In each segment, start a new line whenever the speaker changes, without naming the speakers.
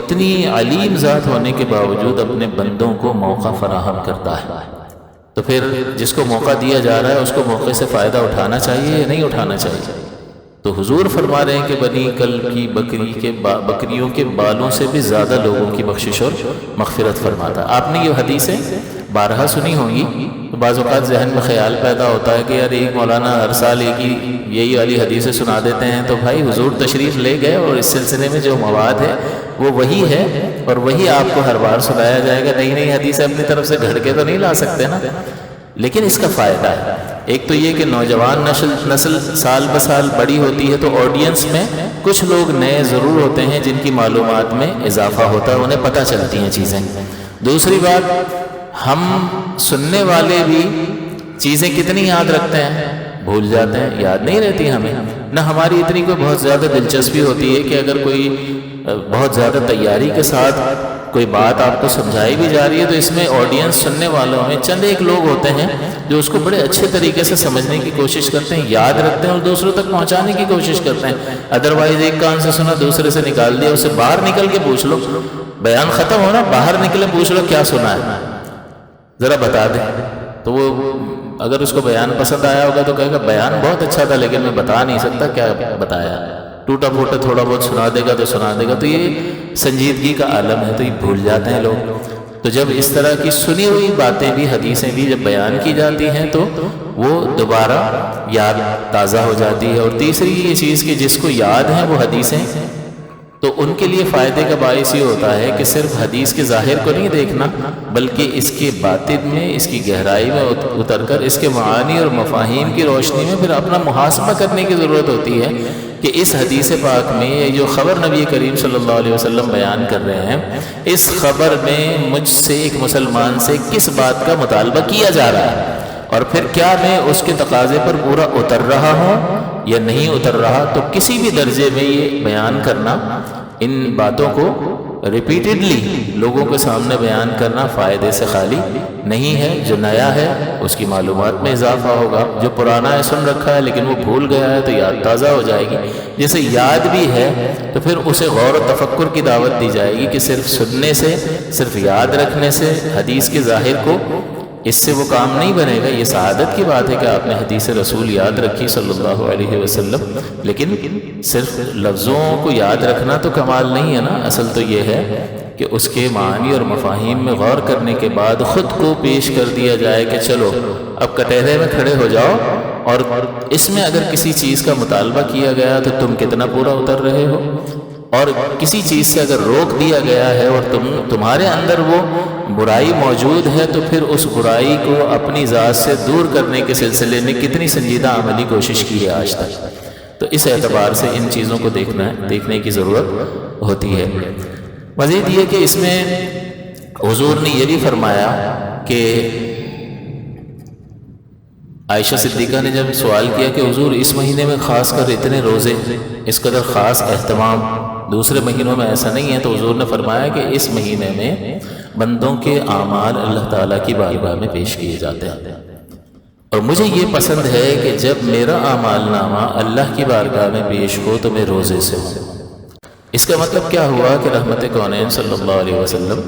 اتنی علیم ذات ہونے کے باوجود اپنے بندوں کو موقع فراہم کرتا ہے، تو پھر جس کو موقع دیا جا رہا ہے اس کو موقع سے فائدہ اٹھانا چاہیے یا نہیں اٹھانا چاہیے؟ تو حضور فرما رہے ہیں کہ بنی کلب کی بکریوں کے بالوں سے بھی زیادہ لوگوں کی بخشش اور مغفرت فرماتا ہے۔ آپ نے یہ حدیثیں بارہا سنی ہوں گی، تو بعض اوقات ذہن میں خیال پیدا ہوتا ہے کہ یار ایک مولانا ہر سال ایک ہی یہی والی حدیثیں سنا دیتے ہیں، تو بھائی حضور تشریف لے گئے اور اس سلسلے میں جو مواد ہے وہ وہی ہے اور وہی آپ کو ہر بار سنایا جائے گا۔ نئی نئی حدیثیں اپنی طرف سے گھڑ کے تو نہیں لا سکتے نا، لیکن اس کا فائدہ ہے۔ ایک تو یہ کہ نوجوان نسل سال بسال بڑی ہوتی ہے، تو آڈینس میں کچھ لوگ نئے ضرور ہوتے ہیں جن کی معلومات میں اضافہ ہوتا ہے، انہیں پتہ چلتی ہیں چیزیں۔ دوسری بات، ہم سننے والے بھی چیزیں کتنی یاد رکھتے ہیں؟ بھول جاتے ہیں، یاد نہیں رہتی ہمیں۔ نہ ہماری اتنی کوئی بہت زیادہ دلچسپی ہوتی ہے کہ اگر کوئی بہت زیادہ تیاری کے ساتھ کوئی بات آپ کو سمجھائی بھی جا رہی ہے تو اس میں آڈینس سننے والوں میں چند ایک لوگ ہوتے ہیں جو اس کو بڑے اچھے طریقے سے سمجھنے کی کوشش کرتے ہیں، یاد رکھتے ہیں اور دوسروں تک پہنچانے کی کوشش کرتے ہیں۔ ادروائز ایک کان سے سنا دوسرے سے نکال دیا، اسے باہر نکل کے پوچھ لو، بیان ختم ہونا، باہر نکلے پوچھ لو کیا سنا ہے ذرا بتا دیں، تو وہ اگر اس کو بیان پسند آیا ہوگا تو کہے گا بیان بہت اچھا تھا لیکن میں بتا نہیں سکتا کیا بتایا، ٹوٹا پھوٹا تھوڑا بہت سنا دے گا تو سنا دے گا۔ تو یہ سنجیدگی کا عالم ہے، تو یہ بھول جاتے ہیں لوگ۔ تو جب اس طرح کی سنی ہوئی باتیں بھی، حدیثیں بھی جب بیان کی جاتی ہیں تو وہ دوبارہ یاد تازہ ہو جاتی ہے۔ اور تیسری یہ چیز کہ جس کو یاد ہیں وہ حدیثیں، تو ان کے لیے فائدے کا باعث یہ ہوتا ہے کہ صرف حدیث کے ظاہر کو نہیں دیکھنا بلکہ اس کے باطن میں، اس کی گہرائی میں اتر کر اس کے معانی اور مفاہیم کی روشنی میں پھر اپنا محاسبہ کرنے کی ضرورت ہوتی ہے کہ اس حدیث پاک میں یہ جو خبر نبی کریم صلی اللہ علیہ وسلم بیان کر رہے ہیں، اس خبر میں مجھ سے، ایک مسلمان سے کس بات کا مطالبہ کیا جا رہا ہے، اور پھر کیا میں اس کے تقاضے پر پورا اتر رہا ہوں یا نہیں اتر رہا۔ تو کسی بھی درجے میں یہ بیان کرنا، ان باتوں کو ریپیٹڈلی لوگوں کے سامنے بیان کرنا فائدے سے خالی نہیں ہے۔ جو نیا ہے اس کی معلومات میں اضافہ ہوگا، جو پرانا ہے سن رکھا ہے لیکن وہ بھول گیا ہے تو یاد تازہ ہو جائے گی۔ جیسے یاد بھی ہے تو پھر اسے غور و تفکر کی دعوت دی جائے گی کہ صرف سننے سے، صرف یاد رکھنے سے حدیث کے ظاہر کو اس سے وہ کام نہیں بنے گا۔ یہ سعادت کی بات ہے کہ آپ نے حدیث رسول یاد رکھی صلی اللہ علیہ وسلم، لیکن صرف لفظوں کو یاد رکھنا تو کمال نہیں ہے نا۔ اصل تو یہ ہے کہ اس کے معانی اور مفاہیم میں غور کرنے کے بعد خود کو پیش کر دیا جائے کہ چلو اب کٹہرے میں کھڑے ہو جاؤ، اور اس میں اگر کسی چیز کا مطالبہ کیا گیا تو تم کتنا پورا اتر رہے ہو، اور کسی چیز سے اگر روک دیا گیا ہے اور تمہارے اندر وہ برائی موجود ہے تو پھر اس برائی کو اپنی ذات سے دور کرنے کے سلسلے میں کتنی سنجیدہ عملی کوشش کی ہے آج تک۔ تو اس اعتبار سے ان چیزوں کو دیکھنے کی ضرورت ہوتی ہے۔ مزید یہ کہ اس میں حضور نے یہ بھی فرمایا کہ عائشہ صدیقہ نے جب سوال کیا کہ حضور اس مہینے میں خاص کر اتنے روزے، اس قدر خاص اہتمام، دوسرے مہینوں میں ایسا نہیں ہے، تو حضور نے فرمایا کہ اس مہینے میں بندوں کے اعمال اللہ تعالیٰ کی بارگاہ میں پیش کیے جاتے ہیں، اور مجھے یہ پسند ہے کہ جب میرا اعمال نامہ اللہ کی بارگاہ میں پیش ہو تو میں روزے سے ہوں۔ اس کا مطلب کیا ہوا کہ رحمت کونین صلی اللہ علیہ وسلم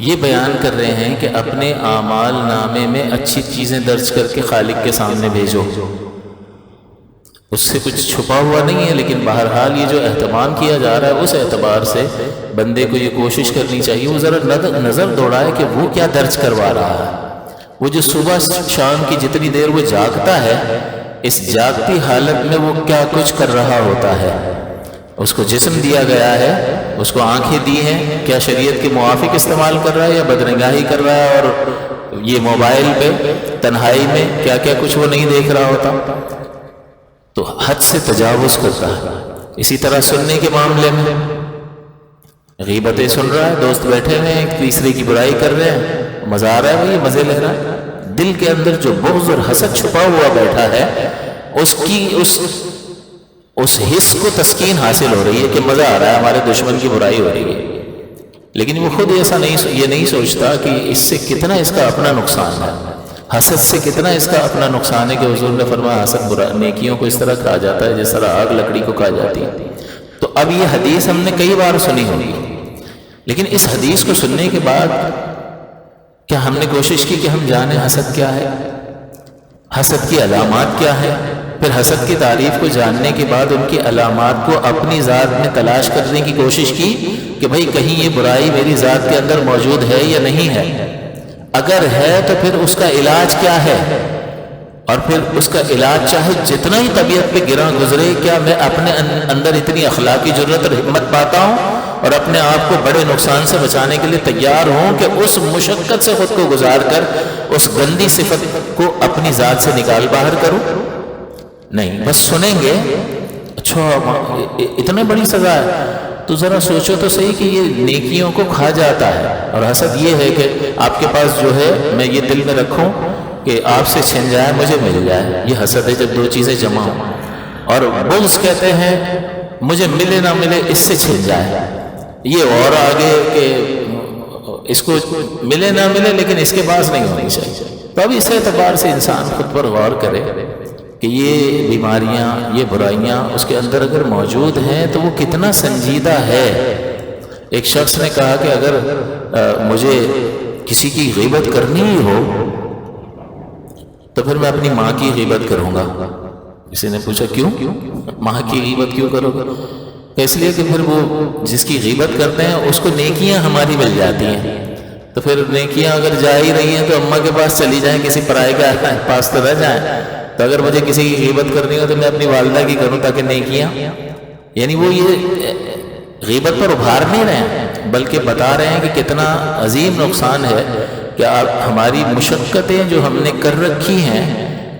یہ بیان کر رہے ہیں کہ اپنے اعمال نامے میں اچھی چیزیں درج کر کے خالق کے سامنے بھیجو، اس سے کچھ چھپا ہوا نہیں ہے، لیکن بہرحال یہ جو اہتمام کیا جا رہا ہے اس اعتبار سے بندے کو یہ کوشش کرنی چاہیے وہ ذرا نظر دوڑائے کہ وہ کیا درج کروا رہا ہے۔ وہ جو صبح شام کی جتنی دیر وہ جاگتا ہے، اس جاگتی حالت میں وہ کیا کچھ کر رہا ہوتا ہے۔ اس کو جسم دیا گیا ہے، اس کو آنکھیں دی ہیں، کیا شریعت کے موافق استعمال کر رہا ہے یا بدنگاہی کر رہا ہے، اور یہ موبائل پہ تنہائی میں کیا کیا کچھ وہ نہیں دیکھ رہا ہوتا، تو حد سے تجاوز کرتا ہے۔ اسی طرح سننے کے معاملے میں غیبتیں سن رہا ہے، دوست بیٹھے ہوئے ہیں ایک تیسرے کی برائی کر رہے ہیں، مزہ آ رہا ہے، وہی مزے لے رہا ہے، دل کے اندر جو بغض اور حسد چھپا ہوا بیٹھا ہے اس حص کو تسکین حاصل ہو رہی ہے کہ مزہ آ رہا ہے، ہمارے دشمن کی برائی ہو رہی ہے، لیکن وہ خود ایسا یہ نہیں سوچتا کہ اس سے کتنا اس کا اپنا نقصان ہے، حسد سے کتنا اس کا اپنا نقصان ہے، کہ حضور نے فرمایا حسد نیکیوں کو اس طرح کھا جاتا ہے جس طرح آگ لکڑی کو کھا جاتی ہے۔ تو اب یہ حدیث ہم نے کئی بار سنی ہوگی، لیکن اس حدیث کو سننے کے بعد کیا ہم نے کوشش کی کہ ہم جانیں حسد کیا ہے، حسد کی علامات کیا ہے؟ پھر حسد کی تعریف کو جاننے کے بعد ان کی علامات کو اپنی ذات میں تلاش کرنے کی کوشش کی کہ بھئی کہیں یہ برائی میری ذات کے اندر موجود ہے یا نہیں ہے، اگر ہے تو پھر اس کا علاج کیا ہے، اور پھر اس کا علاج چاہے جتنا ہی طبیعت پہ گراں گزرے، کیا میں اپنے اندر اتنی اخلاقی جرأت اور ہمت پاتا ہوں اور اپنے آپ کو بڑے نقصان سے بچانے کے لیے تیار ہوں کہ اس مشقت سے خود کو گزار کر اس گندی صفت کو اپنی ذات سے نکال باہر کروں؟ نہیں، بس سنیں گے اچھا اتنے بڑی سزا ہے، تو ذرا سوچو تو صحیح کہ یہ نیکیوں کو کھا جاتا ہے، اور حسد یہ ہے کہ آپ کے پاس جو ہے میں یہ دل میں رکھوں کہ آپ سے چھن جائے مجھے مل جائے، یہ حسد ہے جب دو چیزیں جمع ہوں، اور بغض کہتے ہیں مجھے ملے نہ ملے اس سے چھن جائے، یہ اور آگے کہ اس کو ملے نہ ملے لیکن اس کے پاس نہیں ہونی چاہیے۔ تو اب اس اعتبار سے انسان خود پر غور کرے کہ یہ بیماریاں، یہ برائیاں اس کے اندر اگر موجود ہیں تو وہ کتنا سنجیدہ ہے۔ ایک شخص نے کہا کہ اگر مجھے کسی کی غیبت کرنی ہی ہو تو پھر میں اپنی ماں کی غیبت کروں گا۔ کسی نے پوچھا کیوں؟ ماں کی غیبت کیوں کرو گا؟ اس لیے کہ پھر وہ جس کی غیبت کرتے ہیں اس کو نیکیاں ہماری مل جاتی ہیں، تو پھر نیکیاں اگر جا ہی رہی ہیں تو اماں کے پاس چلی جائیں، کسی پرائے کے پاس تو رہ جائیں۔ تو اگر مجھے کسی کی غیبت کرنی ہو تو میں اپنی والدہ کی کروں تاکہ نیکیاں، یعنی وہ یہ غیبت پر ابھار نہیں رہے ہیں بلکہ بتا رہے ہیں کہ کتنا عظیم نقصان ہے کہ آپ ہماری مشقتیں جو ہم نے کر رکھی ہیں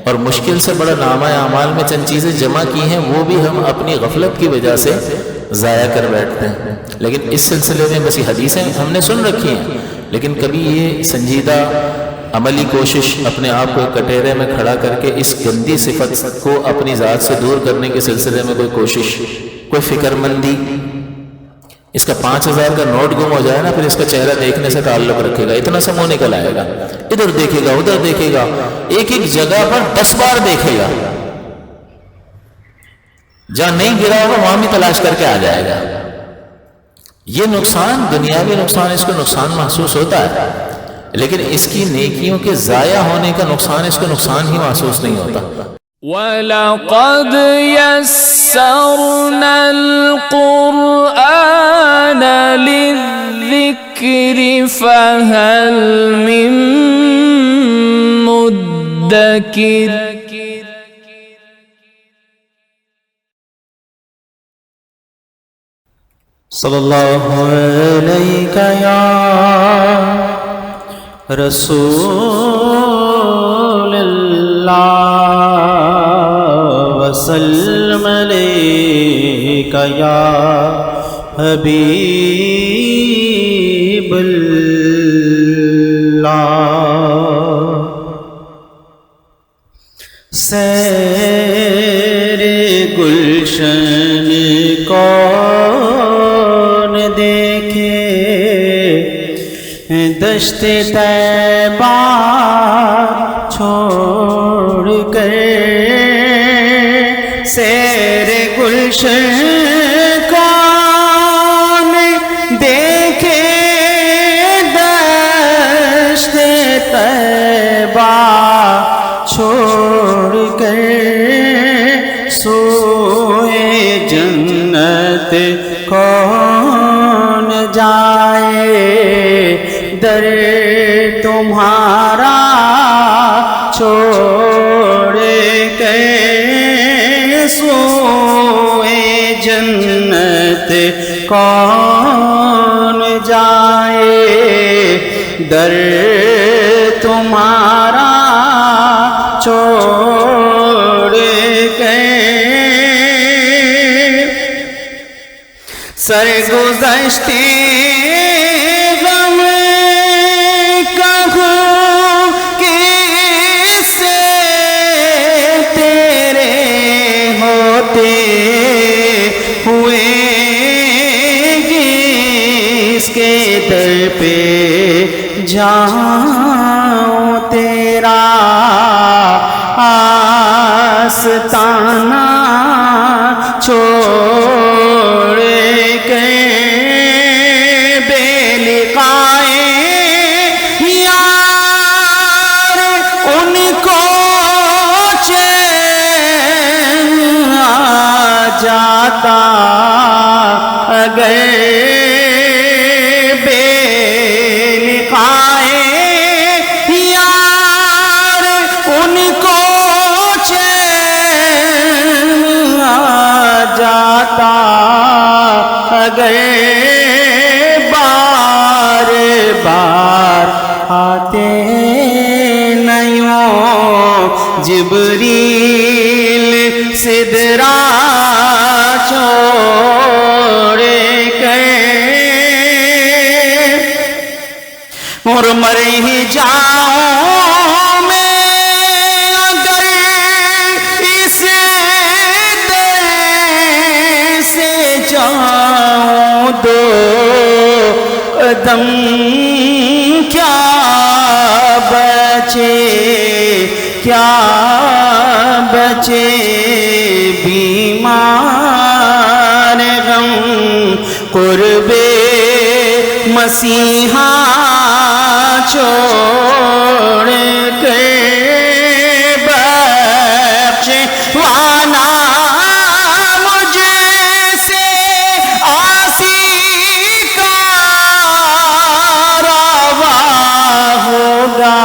اور مشکل سے بڑا نامہ اعمال میں چند چیزیں جمع کی ہیں وہ بھی ہم اپنی غفلت کی وجہ سے ضائع کر بیٹھتے ہیں۔ لیکن اس سلسلے میں بس یہ حدیثیں ہم نے سن رکھی ہیں، لیکن کبھی یہ سنجیدہ عملی کوشش اپنے آپ کو کٹہرے میں کھڑا کر کے اس گندی صفت کو اپنی ذات سے دور کرنے کے سلسلے میں کوئی کوشش، کوئی فکر مندی، اس کا 5000 کا نوٹ گم ہو جائے نا پھر اس کا چہرہ دیکھنے سے تعلق رکھے گا، اتنا سا منہ نکل آئے گا، ادھر دیکھے گا ادھر دیکھے گا، ایک ایک جگہ پر 10 بار دیکھے گا، جہاں نہیں گرا ہوگا وہاں بھی تلاش کر کے آ جائے گا۔ یہ نقصان دنیاوی نقصان، اس کو نقصان محسوس ہوتا ہے، لیکن اس کی نیکیوں کے ضائع ہونے کا نقصان اس کو نقصان ہی محسوس نہیں ہوتا۔
وَلَقَدْ يَسَّرْنَا الْقُرْآنَ لِلذِّكْرِ فَهَلْ مِن مُدَّكِرٍ۔
صلی اللہ علیہ یا رسول اللہ وسلم علیک یا حبیب اللہ۔ سیر گلشن کون دیکھے، دشت طیبہ چھوڑ کر، سیر گلشن کون دیکھے، دشت طیبہ چھوڑ کر، سوئے جنت کون جائے، در تمہارا چھوڑ کے، سوئے جنت کون جائے، در تمہارا چھوڑ کے، سرگزشتے غم کہوں کس سے تیرے ہوتے ہوئے، کس کے در پہ جاؤں، تیرا آستانہ چھوڑ کے، بے اور مر ہی جاؤں میں اگر اس در سے جاؤں دو قدم کیا بچے بیمار غم قرب مسیحا چھوڑ کر بخشوانا مجھ سے آسی کا روا ہوگا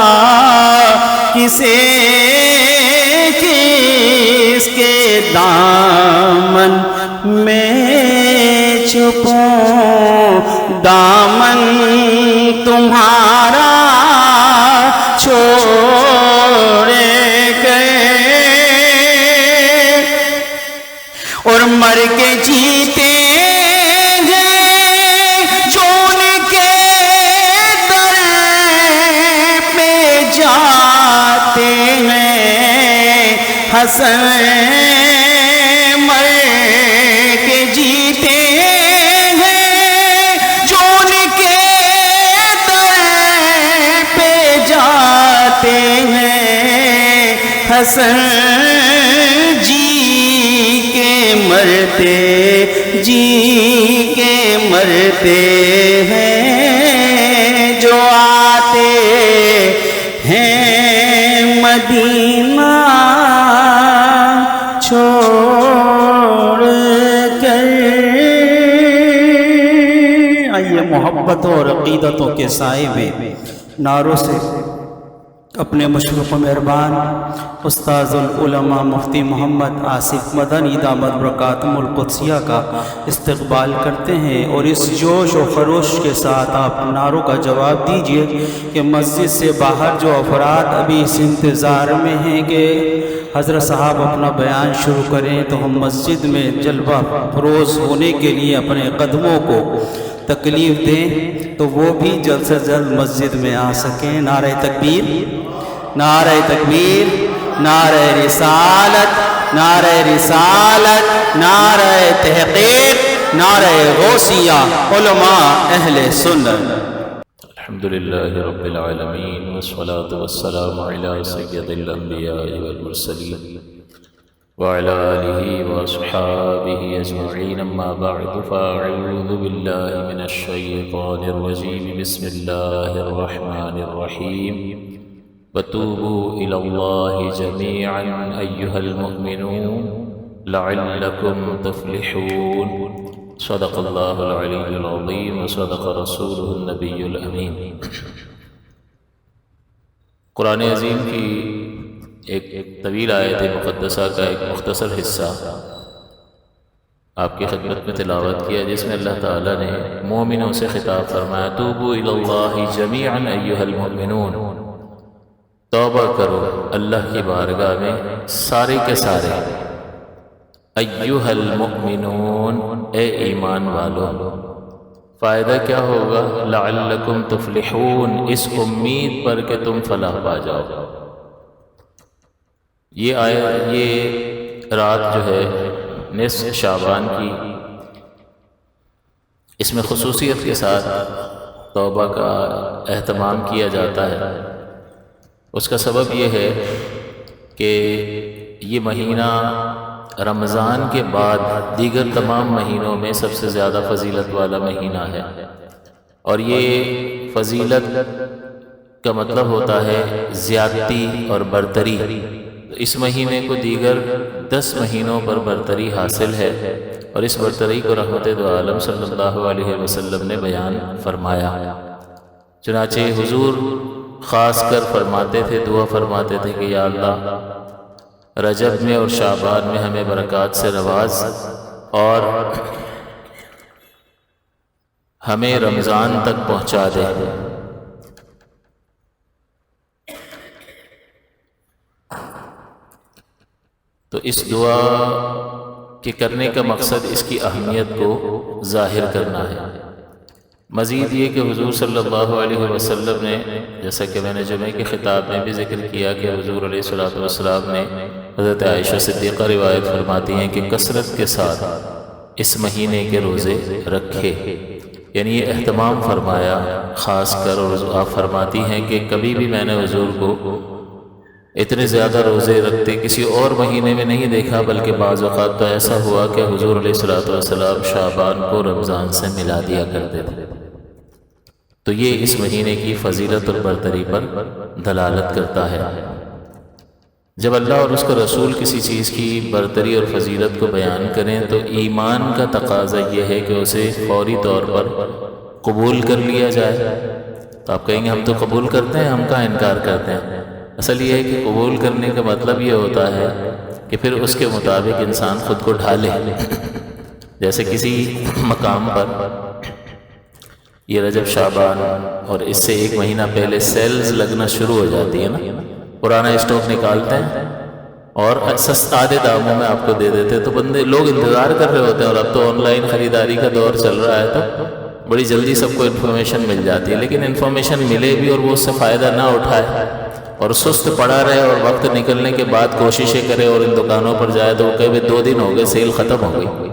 کسے کس کے دامن میں چھپوں دامن تمہارا چھوڑ گئے اور مر کے جیتے ہیں جو ان کے در پہ جاتے ہیں حسن مر کے جیتے حسن جی کے مرتے ہیں جو آتے ہیں مدینہ چھوڑ کر۔ آئیے محبتوں اور عقیدتوں کے سائے میں نعروں سے اپنے مشرف و مہربان استاذ العلماء مفتی محمد آصف مدنی دامت برکاتہم القدسیہ کا استقبال کرتے ہیں، اور اس جوش و خروش کے ساتھ آپ نعروں کا جواب دیجئے کہ مسجد سے باہر جو افراد ابھی اس انتظار میں ہیں کہ حضرت صاحب اپنا بیان شروع کریں تو ہم مسجد میں جلوہ فروز ہونے کے لیے اپنے قدموں کو تکلیف دیں تو وہ بھی جلد سے جلد مسجد میں آ سکیں۔ نعرہ تکبیر، نعرہ تکبیر، نعرہ رسالت، نعرہ رسالت، نعرہ تحقیق، نعرہ غوثیہ، علماء اہل سنت۔
الحمدللہ رب العالمین والصلاة والسلام علی سید الانبیاء والمرسلین وعلى آله وأصحابه أجمعين، أما بعد فأعوذ بالله من الشيطان الرجيم، بسم الله الرحمن الرحيم، وتوبوا إلى الله جميعا أيها المؤمنون لعلكم تفلحون، صدق الله العلي العظيم وصدق رسوله النبي الأمين۔ قرآن عظیم کی ایک طویل آیت مقدسہ کا ایک مختصر حصہ آپ کی خدمت میں تلاوت کیا، جس میں اللہ تعالیٰ نے مومنوں سے خطاب فرمایا، توبوا الی اللہ جمیعا ایھا المؤمنون، توبہ کرو اللہ کی بارگاہ میں سارے کے سارے، ایھا المؤمنون، اے ایمان والو۔ فائدہ کیا ہوگا؟ لعلکم تفلحون، اس امید پر کہ تم فلاح پا جاؤ۔ یہ رات جو ہے نصف شعبان کی، اس میں خصوصیت کے ساتھ توبہ کا اہتمام کیا جاتا ہے۔ اس کا سبب یہ ہے کہ یہ مہینہ رمضان کے بعد دیگر تمام مہینوں میں سب سے زیادہ فضیلت والا مہینہ ہے، اور یہ فضیلت کا مطلب ہوتا ہے زیادتی اور برتری۔ اس مہینے کو دیگر 10 مہینوں پر برتری حاصل ہے، اور اس برتری کو رحمت دو عالم صلی اللہ علیہ وسلم نے بیان فرمایا۔ چنانچہ حضور خاص کر فرماتے تھے، دعا فرماتے تھے کہ یا اللہ رجب میں اور شعبان میں ہمیں برکات سے نواز، اور ہمیں رمضان تک پہنچا دے۔ تو اس دعا کے کرنے کا مقصد اس کی اہمیت کو ظاہر کرنا ہے۔ مزید یہ کہ حضور صلی اللہ علیہ وسلم نے، جیسا کہ میں نے جمعہ کے خطاب میں بھی ذکر کیا، کہ حضور علیہ الصلوۃ والسلام نے حضرت عائشہ صدیقہ روایت فرماتی ہیں کہ کثرت کے ساتھ اس مہینے کے روزے رکھے، یعنی یہ اہتمام فرمایا خاص کر، اور آپ فرماتی ہیں کہ کبھی بھی میں نے حضور کو اتنے زیادہ روزے رکھتے کسی اور مہینے میں نہیں دیکھا، بلکہ بعض اوقات تو ایسا ہوا کہ حضور علیہ الصلوۃ والسلام شعبان کو رمضان سے ملا دیا کرتے تھے۔ تو یہ اس مہینے کی فضیلت اور برتری پر دلالت کرتا ہے۔ جب اللہ اور اس کا رسول کسی چیز کی برتری اور فضیلت کو بیان کریں تو ایمان کا تقاضا یہ ہے کہ اسے فوری طور پر قبول کر لیا جائے۔ تو آپ کہیں گے ہم تو قبول کرتے ہیں، ہم کہاں انکار کرتے ہیں؟ اصل یہ ہے کہ قبول کرنے کا مطلب یہ ہوتا ہے کہ پھر اس کے مطابق انسان خود کو ڈھالے۔ جیسے کسی مقام پر یہ رجب شعبان اور اس سے ایک مہینہ پہلے سیلز لگنا شروع ہو جاتی ہے نا، پرانا اسٹاک نکالتے ہیں اور آدھے داموں میں آپ کو دے دیتے، تو لوگ انتظار کر رہے ہوتے ہیں، اور اب تو آن لائن خریداری کا دور چل رہا ہے، تو بڑی جلدی سب کو انفارمیشن مل جاتی ہے۔ لیکن انفارمیشن ملے بھی اور وہ اس سے فائدہ نہ اٹھائے اور سست پڑا رہے اور وقت نکلنے کے بعد کوششیں کرے اور ان دکانوں پر جائے تو وہ کہے 2 دن ہو گئے، سیل ختم ہو گئی،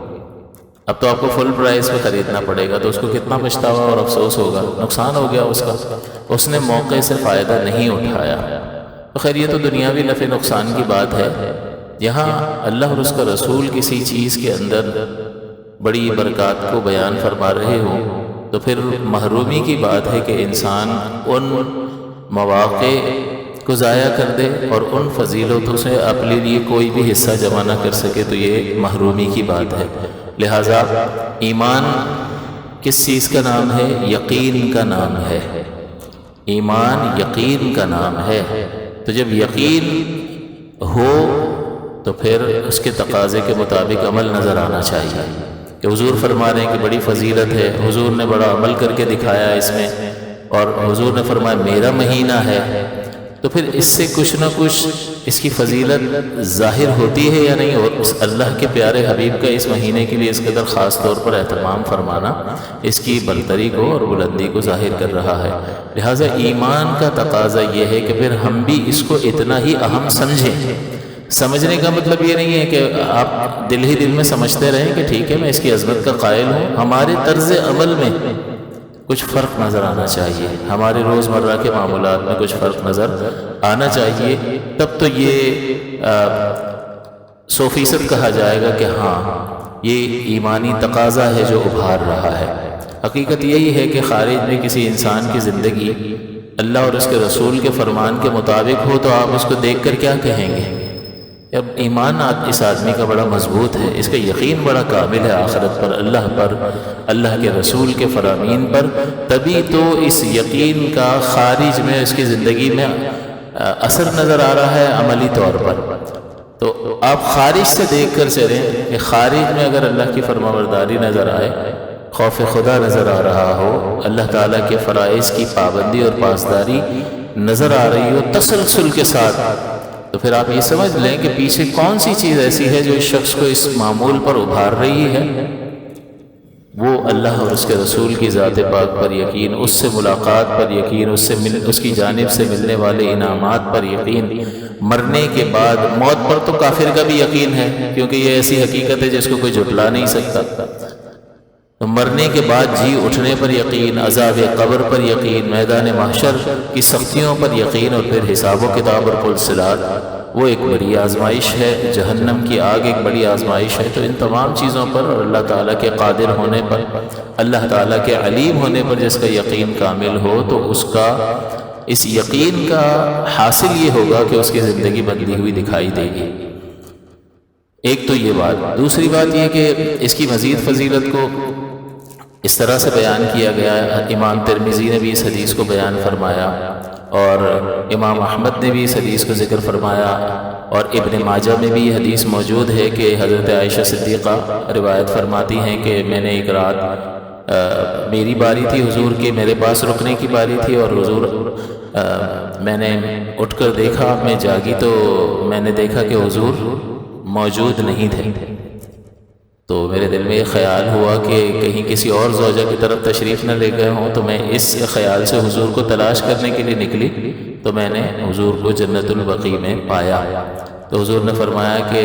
اب تو آپ کو فل پرائز پہ خریدنا پڑے گا، تو اس کو کتنا پچھتاوا اور افسوس ہوگا، نقصان ہو گیا اس کا، اس نے موقع سے فائدہ نہیں اٹھایا۔ تو خیر یہ تو دنیاوی نفع نقصان کی بات ہے۔ یہاں اللہ اور اس کا رسول کسی چیز کے اندر بڑی برکات کو بیان فرما رہے ہوں تو پھر محرومی کی بات ہے کہ انسان ان مواقع کو ضائع کر دے اور ان فضیلتوں سے اپنے لیے کوئی بھی حصہ جمع نہ کر سکے، تو یہ محرومی کی بات ہے۔ لہٰذا ایمان کس چیز کا نام ہے؟ یقین کا نام ہے۔ ایمان یقین کا نام ہے۔ تو جب یقین ہو تو پھر اس کے تقاضے کے مطابق عمل نظر آنا چاہیے، کہ حضور فرما رہے ہیں کہ بڑی فضیلت ہے، حضور نے بڑا عمل کر کے دکھایا اس میں، اور حضور نے فرمایا میرا مہینہ ہے، تو پھر اس سے کچھ نہ کچھ اس کی فضیلت ظاہر ہوتی ہے یا نہیں؟ اور اس اللہ کے پیارے حبیب کا اس مہینے کے لیے اس قدر خاص طور پر اہتمام فرمانا اس کی برتری کو اور بلندی کو ظاہر کر رہا ہے۔ لہٰذا ایمان کا تقاضا یہ ہے کہ پھر ہم بھی اس کو اتنا ہی اہم سمجھیں۔ سمجھنے کا مطلب یہ نہیں ہے کہ آپ دل ہی دل میں سمجھتے رہیں کہ ٹھیک ہے میں اس کی عظمت کا قائل ہوں، ہمارے طرز عمل میں کچھ فرق نظر آنا چاہیے، ہمارے روزمرہ کے معاملات میں کچھ فرق نظر آنا چاہیے، تب تو یہ 100% کہا جائے گا کہ ہاں یہ ایمانی تقاضا ہے جو ابھار رہا ہے۔ حقیقت یہی ہے کہ خارج میں کسی انسان کی زندگی اللہ اور اس کے رسول کے فرمان کے مطابق ہو تو آپ اس کو دیکھ کر کیا کہیں گے؟ اب ایمان اس آدمی کا بڑا مضبوط ہے، اس کا یقین بڑا کامل ہے آخرت پر، اللہ کے رسول کے فرامین پر، تبھی تو اس یقین کا خارج میں اس کی زندگی میں اثر نظر آ رہا ہے عملی طور پر۔ تو آپ خارج سے دیکھ کر چلیں کہ خارج میں اگر اللہ کی فرمانبرداری نظر آئے، خوف خدا نظر آ رہا ہو، اللہ تعالیٰ کے فرائض کی پابندی اور پاسداری نظر آ رہی ہو تسلسل کے ساتھ، تو پھر آپ یہ سمجھ لیں کہ پیچھے کون سی چیز ایسی ہے جو اس شخص کو اس معمول پر ابھار رہی ہے؟ وہ اللہ اور اس کے رسول کی ذات پاک پر یقین، اس سے ملاقات پر یقین، اس کی جانب سے ملنے والے انعامات پر یقین، مرنے کے بعد موت پر تو کافر کا بھی یقین ہے، کیونکہ یہ ایسی حقیقت ہے جس کو کوئی جھٹلا نہیں سکتا۔ تو مرنے کے بعد جی اٹھنے پر یقین، عذاب قبر پر یقین، میدان محشر کی سختیوں پر یقین، اور پھر حساب و کتاب اور پلسلات، وہ ایک بڑی آزمائش ہے، جہنم کی آگ ایک بڑی آزمائش ہے۔ تو ان تمام چیزوں پر اور اللہ تعالیٰ کے قادر ہونے پر، اللہ تعالیٰ کے علیم ہونے پر جس کا یقین کامل ہو، تو اس کا اس یقین کا حاصل یہ ہوگا کہ اس کی زندگی بدلی ہوئی دکھائی دے گی۔ ایک تو یہ بات، دوسری بات یہ کہ اس کی مزید فضیلت کو اس طرح سے بیان کیا گیا ہے، امام ترمذی نے بھی اس حدیث کو بیان فرمایا، اور امام احمد نے بھی اس حدیث کو ذکر فرمایا، اور ابن ماجہ میں بھی یہ حدیث موجود ہے کہ حضرت عائشہ صدیقہ روایت فرماتی ہیں کہ میں نے ایک رات میری باری تھی حضور کی، میرے پاس رکنے کی باری تھی، اور حضور میں نے اٹھ کر دیکھا، میں جاگی تو میں نے دیکھا کہ حضور موجود نہیں تھے۔ تو میرے دل میں یہ خیال ہوا کہ کہیں کسی اور زوجہ کی طرف تشریف نہ لے گئے ہوں، تو میں اس خیال سے حضور کو تلاش کرنے کے لیے نکلی، تو میں نے حضور کو جنت البقیع میں پایا۔ تو حضور نے فرمایا کہ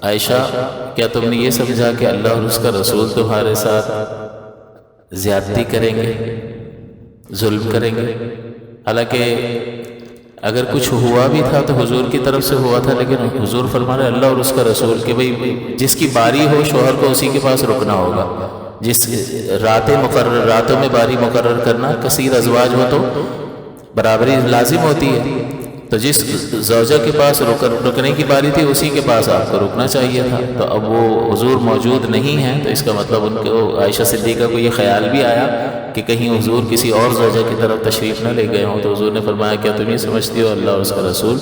عائشہ، کیا تم نے یہ سمجھا کہ اللہ اور اس کا رسول تمہارے ساتھ زیادتی کریں گے، ظلم کریں گے؟ حالانکہ اگر کچھ ہوا بھی تھا تو حضور کی طرف سے ہوا تھا، لیکن حضور فرما رہے اللہ اور اس کا رسول کہ بھئی جس کی باری ہو شوہر کو اسی کے پاس رکنا ہوگا۔ جس راتوں میں باری مقرر کرنا، کثیر ازواج ہو تو برابری لازم ہوتی ہے، تو جس زوجہ کے پاس رکنے کی باری تھی اسی کے پاس آپ کو رکنا چاہیے تھا۔ تو اب وہ حضور موجود نہیں ہیں، تو اس کا مطلب ان کو عائشہ صدیقہ کو یہ خیال بھی آیا کہ کہیں حضور کسی اور زوجہ کی طرف تشریف نہ لے گئے ہوں۔ تو حضور نے فرمایا کیا تم یہ سمجھتی ہو اللہ اور اس کا رسول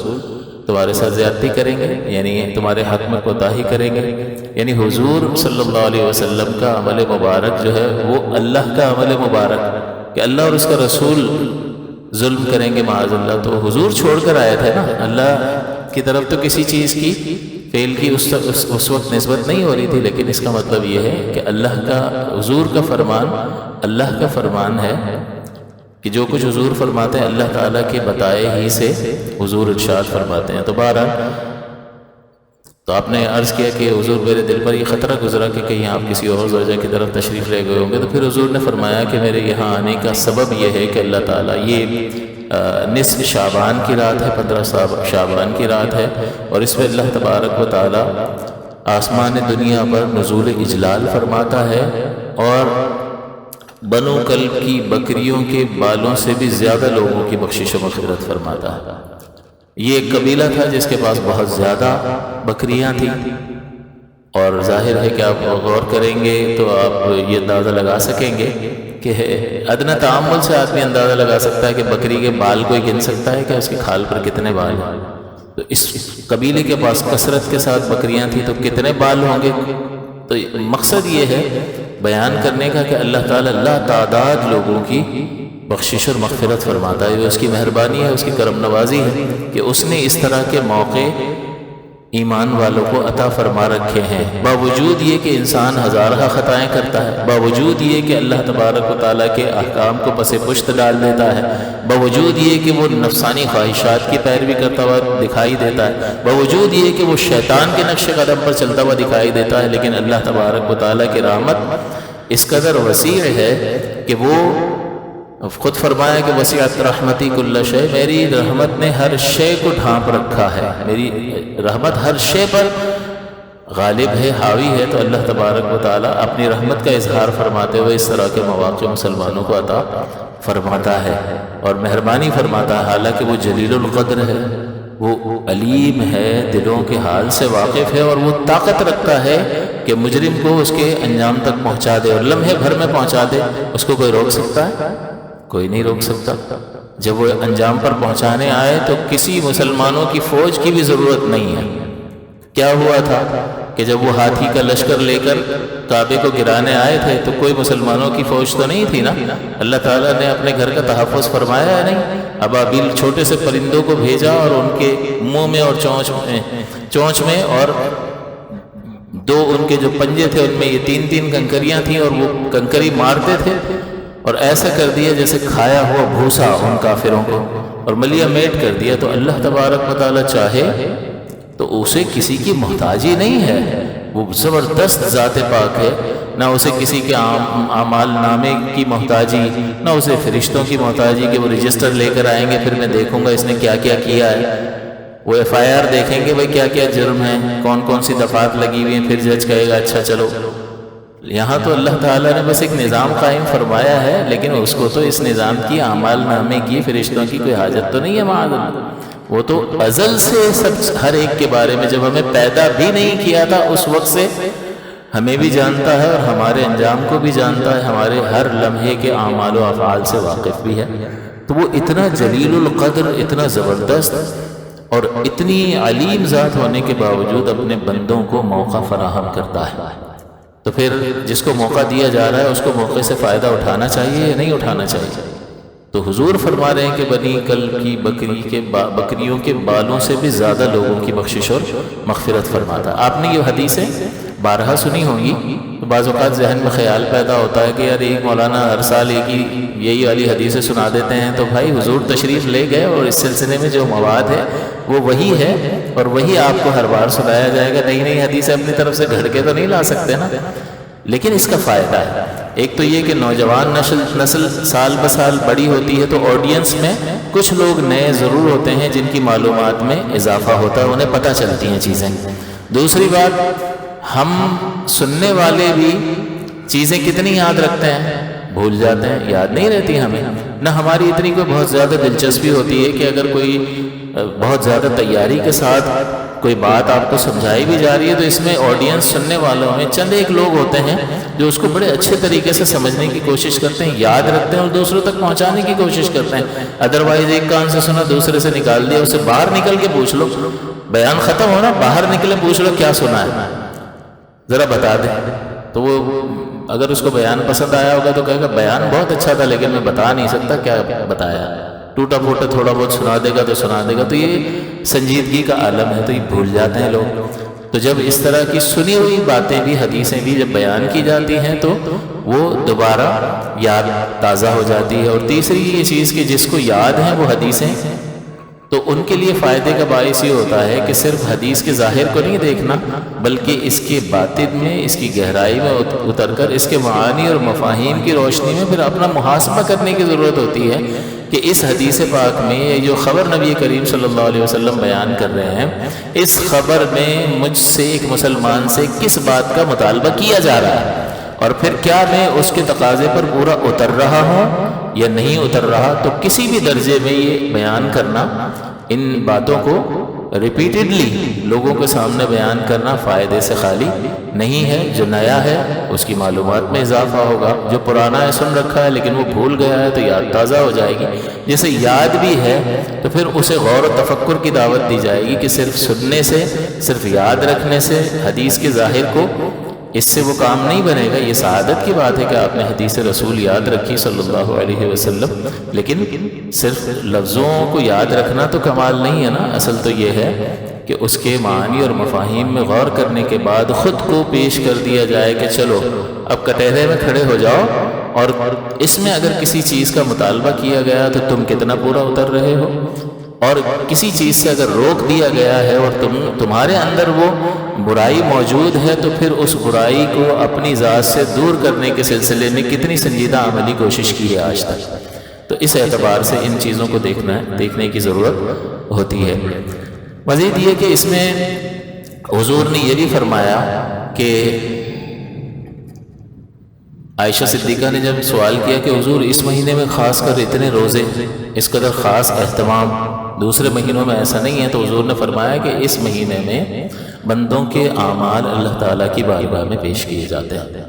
تمہارے ساتھ زیادتی کریں گے، یعنی تمہارے حق میں کوتاہی کریں گے؟ یعنی حضور صلی اللہ علیہ وسلم کا عمل مبارک جو ہے وہ اللہ کا عمل مبارک کہ اللہ اور اس کا رسول ظلم کریں گے معاذ اللہ، تو حضور چھوڑ کر آئے تھے نا، اللہ کی طرف تو کسی چیز کی فعل کی اس وقت نسبت نہیں ہو رہی تھی، لیکن اس کا مطلب یہ ہے کہ اللہ کا، حضور کا فرمان اللہ کا فرمان ہے کہ جو کچھ حضور فرماتے ہیں اللہ تعالیٰ کے بتائے ہی سے حضور ارشاد فرماتے ہیں۔ تو بہرحال تو آپ نے عرض کیا کہ حضور میرے دل پر یہ خطرہ گزرا کہ کہیں آپ کسی اور زوجہ کی طرف تشریف لے گئے ہوں گے، تو پھر حضور نے فرمایا کہ میرے یہاں آنے کا سبب یہ ہے کہ اللہ تعالیٰ، یہ نصف شعبان کی رات ہے، 15 شعبان کی رات ہے، اور اس میں اللہ تبارک و تعالیٰ آسمان دنیا پر نزول اجلال فرماتا ہے، اور بنو کلب کی بکریوں کے بالوں سے بھی زیادہ لوگوں کی بخشش و مغفرت فرماتا ہے۔ یہ ایک قبیلہ تھا جس کے پاس بہت زیادہ بکریاں تھیں، اور ظاہر ہے کہ آپ غور کریں گے تو آپ یہ اندازہ لگا سکیں گے کہ ادنیٰ تعامل سے آدمی اندازہ لگا سکتا ہے کہ بکری کے بال کوئی گن سکتا ہے کہ اس کے کھال پر کتنے بال ہیں۔ تو اس قبیلے کے پاس کثرت کے ساتھ بکریاں تھیں، تو کتنے بال ہوں گے؟ تو مقصد یہ ہے بیان کرنے کا کہ اللہ تعالیٰ لا تعداد لوگوں کی بخشش اور مغفرت فرماتا ہے۔ یہ اس کی مہربانی ہے، اس کی کرم نوازی ہے کہ اس نے اس طرح کے موقع ایمان والوں کو عطا فرما رکھے ہیں، باوجود یہ کہ انسان ہزارہ خطائیں کرتا ہے، باوجود یہ کہ اللہ تبارک و تعالیٰ کے احکام کو پس پشت ڈال دیتا ہے، باوجود یہ کہ وہ نفسانی خواہشات کی پیروی کرتا ہوا دکھائی دیتا ہے، باوجود یہ کہ وہ شیطان کے نقش قدم پر چلتا ہوا دکھائی دیتا ہے، لیکن اللہ تبارک و تعالیٰ کی رحمت اس قدر وسیع ہے کہ وہ خود فرمایا کہ وسعت رحمتی کل شے، میری رحمت نے ہر شے کو ڈھانپ رکھا ہے، میری رحمت ہر شے پر غالب ہے، حاوی ہے۔ تو اللہ تبارک و تعالیٰ اپنی رحمت کا اظہار فرماتے ہوئے اس طرح کے مواقع مسلمانوں کو عطا فرماتا ہے اور مہربانی فرماتا ہے، حالانکہ وہ جلیل القدر ہے، وہ علیم ہے، دلوں کے حال سے واقف ہے، اور وہ طاقت رکھتا ہے کہ مجرم کو اس کے انجام تک پہنچا دے، اور لمحے بھر میں پہنچا دے۔ اس کو کوئی روک سکتا ہے؟ کوئی نہیں روک سکتا۔ جب وہ انجام پر پہنچانے آئے تو کسی مسلمانوں کی فوج کی بھی ضرورت نہیں ہے۔ کیا ہوا تھا کہ جب وہ ہاتھی کا لشکر لے کر کعبے کو گرانے آئے تھے تو کوئی مسلمانوں کی فوج تو نہیں تھی نا، اللہ تعالیٰ نے اپنے گھر کا تحفظ فرمایا ہے نہیں؟ ابابیل چھوٹے سے پرندوں کو بھیجا اور ان کے منہ میں اور چونچ میں اور دو ان کے جو پنجے تھے ان میں یہ 3 کنکریاں تھیں، اور وہ کنکری مارتے تھے اور ایسا کر دیا جیسے کھایا ہوا بھوسا ان کافروں کو، اور ملیا میٹ کر دیا۔ تو اللہ تبارک و تعالیٰ چاہے تو اسے کسی کی محتاجی نہیں ہے، وہ زبردست ذات پاک ہے، نہ اسے کسی کے اعمال نامے کی محتاجی، نہ اسے فرشتوں کی محتاجی کہ وہ رجسٹر لے کر آئیں گے پھر میں دیکھوں گا اس نے کیا کیا کیا ہے، وہ FIR دیکھیں گے بھائی کیا کیا جرم ہے، کون کون سی دفعات لگی ہوئی ہیں، پھر جج کہے گا اچھا چلو۔ یہاں تو اللہ تعالیٰ نے بس ایک نظام قائم فرمایا ہے، لیکن اس کو تو اس نظام کی اعمال نامے کی فرشتوں کی کوئی حاجت تو نہیں ہے معاذ اللہ۔ وہ تو ازل سے سب ہر ایک کے بارے میں، جب ہمیں پیدا بھی نہیں کیا تھا اس وقت سے ہمیں بھی جانتا ہے اور ہمارے انجام کو بھی جانتا ہے، ہمارے ہر لمحے کے اعمال و افعال سے واقف بھی ہے۔ تو وہ اتنا جلیل القدر، اتنا زبردست اور اتنی علیم ذات ہونے کے باوجود اپنے بندوں کو موقع فراہم کرتا ہے۔ تو پھر جس کو موقع دیا جا رہا ہے اس کو موقع سے فائدہ اٹھانا چاہیے یا نہیں اٹھانا چاہیے؟ تو تو حضور فرما رہے ہیں کہ بنی کلب کی بکریوں کے بالوں سے بھی زیادہ لوگوں کی بخشش اور مغفرت فرماتا ہے۔ آپ نے یہ حدیثیں بارہا سنی ہوں گی، تو بعض اوقات ذہن میں خیال پیدا ہوتا ہے کہ یار ایک مولانا ہر سال ایک ہی یہی والی حدیثیں سنا دیتے ہیں، تو بھائی حضور تشریف لے گئے اور اس سلسلے میں جو مواد ہے وہ وہی ہے، اور وہی آپ کو ہر بار سنایا جائے گا۔ نئی نئی حدیثیں اپنی طرف سے گھڑ کے تو نہیں لا سکتے نا، لیکن اس کا فائدہ ہے۔ ایک تو یہ کہ نوجوان نسل سال بسال بڑی ہوتی ہے، تو آڈینس میں کچھ لوگ نئے ضرور ہوتے ہیں جن کی معلومات میں اضافہ ہوتا ہے، انہیں پتہ چلتی ہیں چیزیں۔ دوسری بات، ہم سننے والے بھی چیزیں کتنی یاد رکھتے ہیں؟ بھول جاتے ہیں، یاد نہیں رہتی ہمیں۔ نہ ہماری اتنی کوئی بہت زیادہ دلچسپی ہوتی ہے کہ اگر کوئی بہت زیادہ تیاری کے ساتھ کوئی بات آپ کو سمجھائی بھی جا رہی ہے، تو اس میں آڈینس سننے والوں میں چند ایک لوگ ہوتے ہیں جو اس کو بڑے اچھے طریقے سے سمجھنے کی کوشش کرتے ہیں، یاد رکھتے ہیں اور دوسروں تک پہنچانے کی کوشش کرتے ہیں۔ ادروائز ایک کان سے سنا دوسرے سے نکال دیا، اسے باہر نکل کے پوچھ لو، بیان ختم ہونا، باہر نکلے پوچھ لو کیا سنا ہے، ذرا بتا دیں۔ تو وہ اگر اس کو بیان پسند آیا ہوگا تو کہے گا بیان بہت اچھا تھا لیکن میں بتا نہیں سکتا کیا بتایا، ٹوٹا پھوٹا تھوڑا بہت سنا دے گا تو سنا دے گا۔ تو یہ سنجیدگی کا عالم ہے، تو یہ بھول جاتے ہیں لوگ۔ تو جب اس طرح کی سنی ہوئی باتیں بھی، حدیثیں بھی جب بیان کی جاتی ہیں تو وہ دوبارہ یاد تازہ ہو جاتی ہے۔ اور تیسری یہ چیز کہ جس کو یاد ہیں وہ حدیثیں، تو ان کے لیے فائدے کا باعث یہ ہوتا ہے کہ صرف حدیث کے ظاہر کو نہیں دیکھنا، بلکہ اس کے باطن میں، اس کی گہرائی میں اتر کر اس کے معانی اور مفاہیم کی روشنی میں پھر اپنا محاسبہ کرنے کی ضرورت ہوتی ہے کہ اس حدیث پاک میں یہ جو خبر نبی کریم صلی اللہ علیہ وسلم بیان کر رہے ہیں، اس خبر میں مجھ سے، ایک مسلمان سے، کس بات کا مطالبہ کیا جا رہا ہے، اور پھر کیا میں اس کے تقاضے پر پورا اتر رہا ہوں یا نہیں اتر رہا۔ تو کسی بھی درجے میں یہ بیان کرنا، ان باتوں کو ریپیٹڈلی لوگوں کے سامنے بیان کرنا فائدے سے خالی نہیں ہے۔ جو نیا ہے اس کی معلومات میں اضافہ ہوگا، جو پرانا ہے سن رکھا ہے لیکن وہ بھول گیا ہے تو یاد تازہ ہو جائے گی۔ جسے یاد بھی ہے تو پھر اسے غور و تفکر کی دعوت دی جائے گی کہ صرف سننے سے، صرف یاد رکھنے سے حدیث کے ظاہر کو، اس سے وہ کام نہیں بنے گا۔ یہ سعادت کی بات ہے کہ آپ نے حدیث رسول یاد رکھی صلی اللہ علیہ وسلم، لیکن صرف لفظوں کو یاد رکھنا تو کمال نہیں ہے نا۔ اصل تو یہ ہے کہ اس کے معانی اور مفاہیم میں غور کرنے کے بعد خود کو پیش کر دیا جائے کہ چلو اب کٹہرے میں کھڑے ہو جاؤ، اور اس میں اگر کسی چیز کا مطالبہ کیا گیا تو تم کتنا پورا اتر رہے ہو، اور کسی چیز سے اگر روک دیا گیا ہے اور تمہارے اندر وہ برائی موجود ہے تو پھر اس برائی کو اپنی ذات سے دور کرنے کے سلسلے میں کتنی سنجیدہ عملی کوشش کی ہے آج تک۔ تو اس اعتبار سے ان چیزوں کو دیکھنے کی ضرورت ہوتی ہے۔ مزید یہ کہ اس میں حضور نے یہ بھی فرمایا کہ عائشہ صدیقہ نے جب سوال کیا کہ حضور اس مہینے میں خاص کر اتنے روزے، اس قدر خاص اہتمام، دوسرے مہینوں میں ایسا نہیں ہے، تو حضور نے فرمایا کہ اس مہینے میں بندوں کے اعمال اللہ تعالیٰ کی بارگاہ میں پیش کیے جاتے ہیں،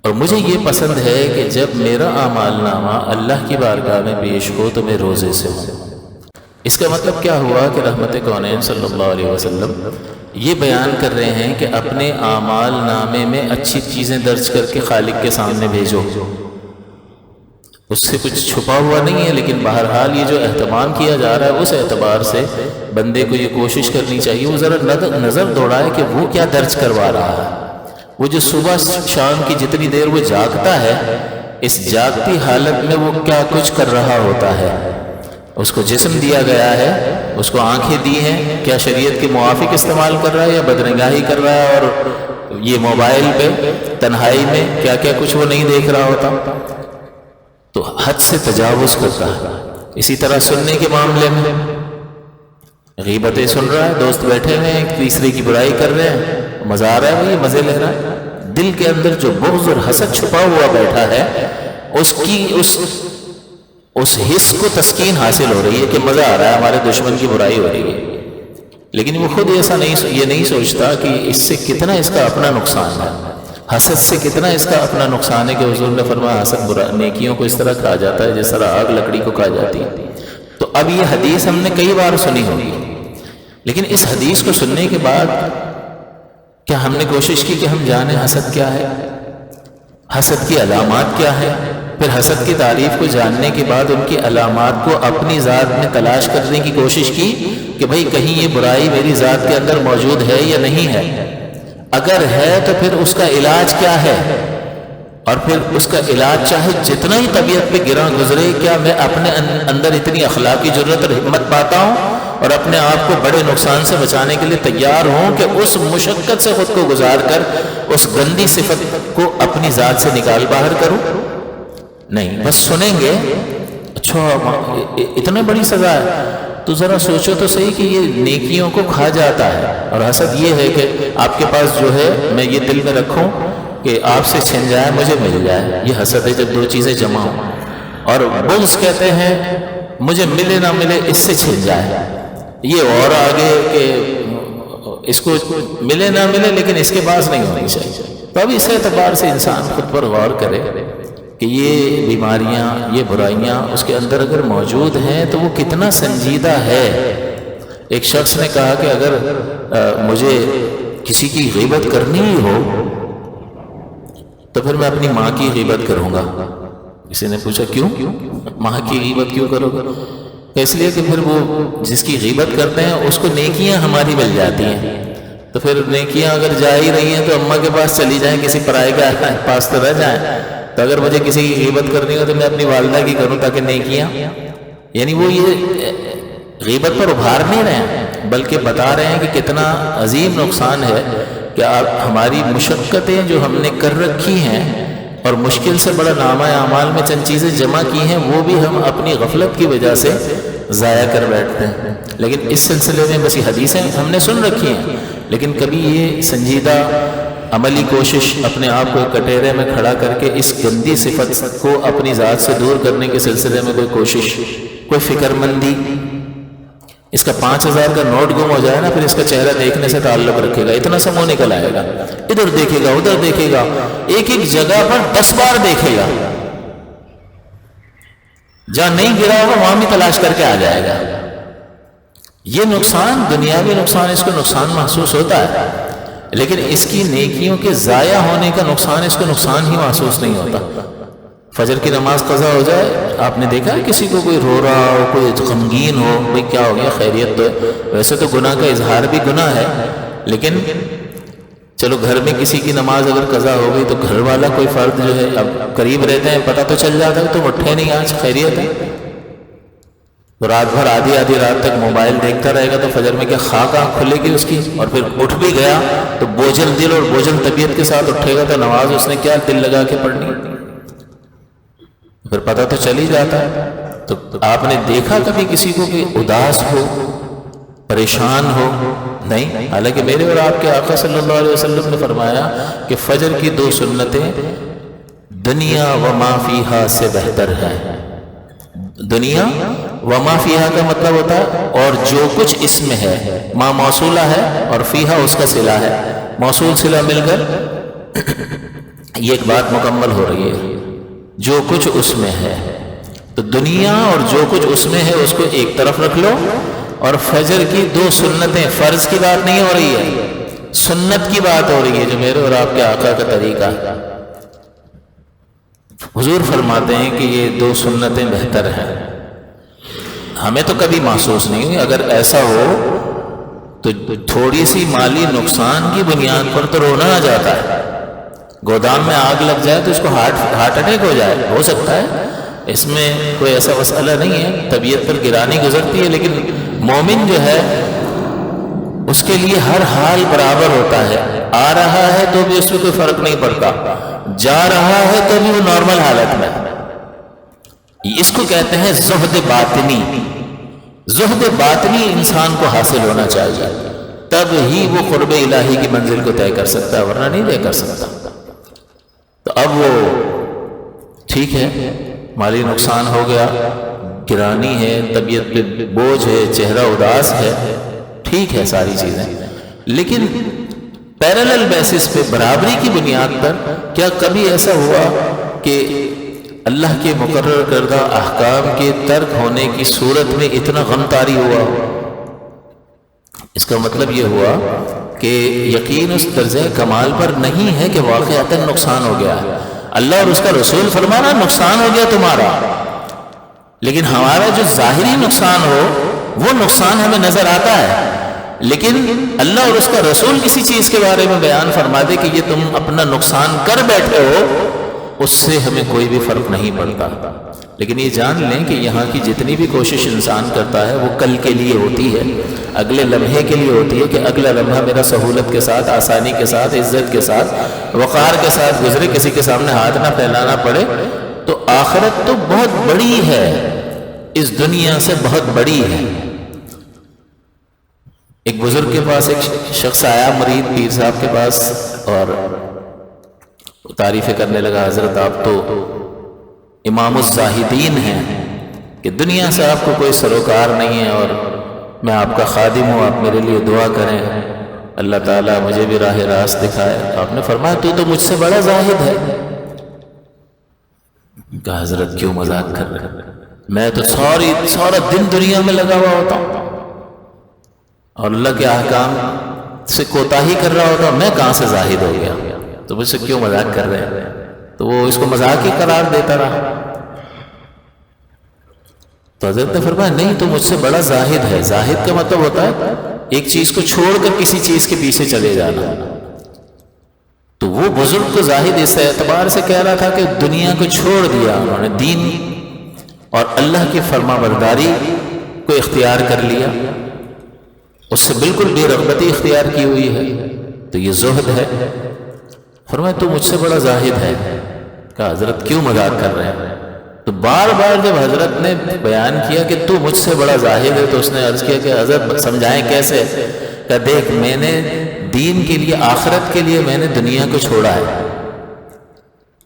اور مجھے یہ پسند ہے کہ جب میرا اعمال نامہ اللہ کی بارگاہ میں پیش ہو تو میں روزے سے ہوں۔ اس کا مطلب کیا ہوا کہ رحمت کونین صلی اللہ علیہ وسلم یہ بیان کر رہے ہیں کہ اپنے اعمال نامے میں اچھی چیزیں درج کر کے خالق کے سامنے بھیجو، اس سے کچھ چھپا ہوا نہیں ہے، لیکن بہرحال یہ جو اہتمام کیا جا رہا ہے اس اعتبار سے بندے کو یہ کوشش کرنی چاہیے وہ ذرا نظر دوڑائے کہ وہ کیا درج کروا رہا ہے۔ وہ جو صبح شام کی جتنی دیر وہ جاگتا ہے، اس جاگتی حالت میں وہ کیا کچھ کر رہا ہوتا ہے۔ اس کو جسم دیا گیا ہے، اس کو آنکھیں دی ہیں، کیا شریعت کے موافق استعمال کر رہا ہے یا بدنگاہی کر رہا ہے، اور یہ موبائل پہ تنہائی میں کیا کیا کچھ وہ نہیں دیکھ رہا ہوتا، تو حد سے تجاوز کرتا ہے۔ اسی طرح سننے کے معاملے میں غیبتیں سن رہا ہے، دوست بیٹھے ہوئے ہیں ایک تیسرے کی برائی کر رہے ہیں، مزہ آ رہا ہے، وہی مزے لے رہا ہے، دل کے اندر جو بغض اور حسد چھپا ہوا بیٹھا ہے اس کی اس حص کو تسکین حاصل ہو رہی ہے کہ مزہ آ رہا ہے، ہمارے دشمن کی برائی ہو رہی ہے، لیکن وہ خود یہ نہیں سوچتا کہ اس سے کتنا اس کا اپنا نقصان ہے، حسد سے کتنا اس کا اپنا نقصان ہے، کہ حضور نے فرمایا حسد نیکیوں کو اس طرح کھا جاتا ہے جس طرح آگ لکڑی کو کھا جاتی ہے۔ تو اب یہ حدیث ہم نے کئی بار سنی ہوگی، لیکن اس حدیث کو سننے کے بعد کیا ہم نے کوشش کی کہ ہم جانیں حسد کیا ہے، حسد کی علامات کیا ہے، پھر حسد کی تعریف کو جاننے کے بعد ان کی علامات کو اپنی ذات میں تلاش کرنے کی کوشش کی کہ بھئی کہیں یہ برائی میری ذات کے اندر موجود ہے یا نہیں ہے، اگر ہے تو پھر اس کا علاج کیا ہے، اور پھر اس کا علاج چاہے جتنا ہی طبیعت پہ گراں گزرے، کیا میں اپنے اندر اتنی اخلاقی جرأت اور ہمت پاتا ہوں اور اپنے آپ کو بڑے نقصان سے بچانے کے لیے تیار ہوں کہ اس مشقت سے خود کو گزار کر اس گندی صفت کو اپنی ذات سے نکال باہر کروں؟ نہیں، بس سنیں گے اچھا اتنے بڑی سزا ہے، تو ذرا سوچو تو صحیح کہ یہ نیکیوں کو کھا جاتا ہے، اور حسد یہ ہے کہ آپ کے پاس جو ہے میں یہ دل میں رکھوں کہ آپ سے چھن جائے مجھے مل جائے، یہ حسد ہے جب دو چیزیں جمع ہوں، اور بغض کہتے ہیں مجھے ملے نہ ملے اس سے چھن جائے، یہ اور آگے کہ اس کو ملے نہ ملے لیکن اس کے پاس نہیں ہونی چاہیے۔ تو اب اس اعتبار سے انسان خود پر غور کرے کہ یہ بیماریاں، یہ برائیاں اس کے اندر اگر موجود ہیں تو وہ کتنا سنجیدہ ہے۔ ایک شخص نے کہا کہ اگر مجھے کسی کی غیبت کرنی ہی ہو تو پھر میں اپنی ماں کی غیبت کروں گا۔ کسی نے پوچھا کیوں؟ ماں کی غیبت کیوں کرو گا؟ اس لیے کہ پھر وہ جس کی غیبت کرتے ہیں اس کو نیکیاں ہماری مل جاتی ہیں، تو پھر نیکیاں اگر جا ہی رہی ہیں تو اماں کے پاس چلی جائیں، کسی پرائے کے پاس تو رہ جائیں۔ تو اگر مجھے کسی کی غیبت کرنی ہو تو میں اپنی والدہ کی کروں تاکہ نیکیاں، یعنی وہ یہ غیبت پر ابھار نہیں رہے ہیں بلکہ بتا رہے ہیں کہ کتنا عظیم نقصان ہے کہ آپ ہماری مشقتیں جو ہم نے کر رکھی ہیں اور مشکل سے بڑا نامہ اعمال میں چند چیزیں جمع کی ہیں وہ بھی ہم اپنی غفلت کی وجہ سے ضائع کر بیٹھتے ہیں۔ لیکن اس سلسلے میں بس یہ حدیثیں ہم نے سن رکھی ہیں، لیکن کبھی یہ سنجیدہ عملی کوشش اپنے آپ کو کٹہرے میں کھڑا کر کے اس گندی صفت کو اپنی ذات سے دور کرنے کے سلسلے میں کوئی کوشش، کوئی فکر مندی، اس کا 5000 کا نوٹ گم ہو جائے نا پھر اس کا چہرہ دیکھنے سے تعلق رکھے گا، اتنا سا منہ نکل آئے گا، ادھر دیکھے گا ادھر دیکھے گا، ایک ایک جگہ پر 10 بار دیکھے گا، جہاں نہیں گرا ہوگا وہاں بھی تلاش کر کے آ جائے گا۔ یہ نقصان دنیاوی نقصان، اس کو نقصان محسوس ہوتا ہے، لیکن اس کی نیکیوں کے ضائع ہونے کا نقصان اس کو نقصان ہی محسوس نہیں ہوتا۔ فجر کی نماز قضا ہو جائے، آپ نے دیکھا ہے کسی کو کوئی رو رہا ہو، کوئی غمگین ہو، بھئی کیا ہو گیا، خیریت تو ہے؟ ویسے تو گناہ کا اظہار بھی گناہ ہے، لیکن چلو گھر میں کسی کی نماز اگر قضا ہو گئی تو گھر والا کوئی فرد جو ہے اب قریب رہتے ہیں پتہ تو چل جاتا ہے تو اٹھے نہیں آج خیریت ہے، تو رات بھر آدھی رات تک موبائل دیکھتا رہے گا تو فجر میں کیا خاک آنکھ کھلے گی اس کی؟ اور پھر اٹھ بھی گیا تو بوجھل دل اور بوجھل طبیعت کے ساتھ اٹھے گا تو نماز اس نے کیا دل لگا کے پڑھنی، پھر پتہ تو چل ہی جاتا ہے۔ تو آپ نے دیکھا کبھی کسی کو کہ اداس ہو، پریشان ہو؟ نہیں، حالانکہ میرے اور آپ کے آقا صلی اللہ علیہ وسلم نے فرمایا کہ فجر کی 2 سنتیں دنیا و ما فیہا سے بہتر ہے۔ دنیا و ما فیہا کا مطلب ہوتا ہے اور جو کچھ اس میں ہے، ما موصولہ ہے اور فیہا اس کا صلہ ہے، موصول صلہ مل کر یہ ایک بات مکمل ہو رہی ہے، جو کچھ اس میں ہے۔ تو دنیا اور جو کچھ اس میں ہے اس کو ایک طرف رکھ لو، اور فجر کی 2 سنتیں، فرض کی بات نہیں ہو رہی ہے، سنت کی بات ہو رہی ہے جو میرے اور آپ کے آقا کا طریقہ ہے۔ حضور فرماتے ہیں کہ یہ 2 سنتیں بہتر ہیں۔ ہمیں تو کبھی محسوس نہیں ہوئی، اگر ایسا ہو تو تھوڑی سی مالی نقصان کی بنیاد پر تو رونا آ جاتا ہے۔ گودام میں آگ لگ جائے تو اس کو ہارٹ اٹیک ہو جائے، ہو سکتا ہے، اس میں کوئی ایسا مسئلہ نہیں ہے، طبیعت پر گرانی گزرتی ہے، لیکن مومن جو ہے اس کے لیے ہر حال برابر ہوتا ہے، آ رہا ہے تو بھی اس میں کوئی فرق نہیں پڑتا، جا رہا ہے تو بھی وہ نارمل حالت میں۔ اس کو کہتے ہیں زہد باطنی۔ زہد باطنی انسان کو حاصل ہونا چاہیے، تب ہی وہ قرب الہی کی منزل کو طے کر سکتا ہے، ورنہ نہیں طے کر سکتا۔ تو اب وہ ٹھیک ہے، مالی نقصان ہو گیا، گرانی ہے، طبیعت پہ بوجھ ہے، چہرہ اداس ہے، ٹھیک ہے ساری چیزیں، لیکن پیرالل بیسس پہ، برابری کی بنیاد پر، کیا کبھی ایسا ہوا کہ اللہ کے مقرر کردہ احکام کے ترک ہونے کی صورت میں اتنا غم طاری ہوا؟ اس کا مطلب یہ ہوا کہ یقین اس درجہ کمال پر نہیں ہے کہ واقعتاً نقصان ہو گیا ہے۔ اللہ اور اس کا رسول فرمانا نقصان ہو گیا تمہارا، لیکن ہمارا جو ظاہری نقصان ہو وہ نقصان ہمیں نظر آتا ہے، لیکن اللہ اور اس کا رسول کسی چیز کے بارے میں بیان فرما دے کہ یہ تم اپنا نقصان کر بیٹھے ہو، اس سے ہمیں کوئی بھی فرق نہیں پڑتا۔ لیکن یہ جان لیں کہ یہاں کی جتنی بھی کوشش انسان کرتا ہے وہ کل کے لیے ہوتی ہے، اگلے لمحے کے لیے ہوتی ہے کہ اگلا لمحہ میرا سہولت کے ساتھ، آسانی کے ساتھ، عزت کے ساتھ، وقار کے ساتھ گزرے، کسی کے سامنے ہاتھ نہ پھیلانا پڑے۔ تو آخرت تو بہت بڑی ہے، اس دنیا سے بہت بڑی ہے۔ ایک بزرگ کے پاس ایک شخص آیا، مرید پیر صاحب کے پاس، اور تعریفیں کرنے لگا، حضرت آپ تو امام الزاہدین ہیں کہ دنیا سے آپ کو کوئی سروکار نہیں ہے، اور میں آپ کا خادم ہوں، آپ میرے لیے دعا کریں، اللہ تعالیٰ مجھے بھی راہ راست دکھائے۔ آپ نے فرمایا تو مجھ سے بڑا زاہد ہے۔ کہا حضرت کیوں مذاق کر رہے ہیں، میں تو سارا دن دنیا میں لگا ہوا ہوتا ہوں اور اللہ کے احکام سے کوتاہی کر رہا ہوتا ہوں، میں کہاں سے زاہد ہو گیا، تو مجھ سے کیوں مذاق کر رہے ہیں؟ تو وہ اس کو مذاق ہی قرار دیتا رہا۔ تو حضرت نے فرمایا نہیں، تو مجھ سے بڑا زاہد ہے۔ زاہد کا مطلب ہوتا ہے ایک چیز کو چھوڑ کر کسی چیز کے پیچھے چلے جانا۔ تو وہ بزرگ کو زاہد اس اعتبار سے کہہ رہا تھا کہ دنیا کو چھوڑ دیا انہوں نے، دین اور اللہ کی فرما برداری کو اختیار کر لیا، اس سے بالکل بے رغبتی اختیار کی ہوئی ہے، تو یہ زہد ہے۔ فرمایا تو مجھ سے بڑا زاہد ہے۔ کہا حضرت کیوں مذاق کر رہے ہیں؟ تو بار بار جب حضرت نے بیان کیا کہ تو مجھ سے بڑا زاہد ہے، تو اس نے عرض کیا کہ حضرت سمجھائیں کیسے؟ کہ دیکھ، میں نے دین کے لیے، آخرت کے لیے میں نے دنیا کو چھوڑا ہے،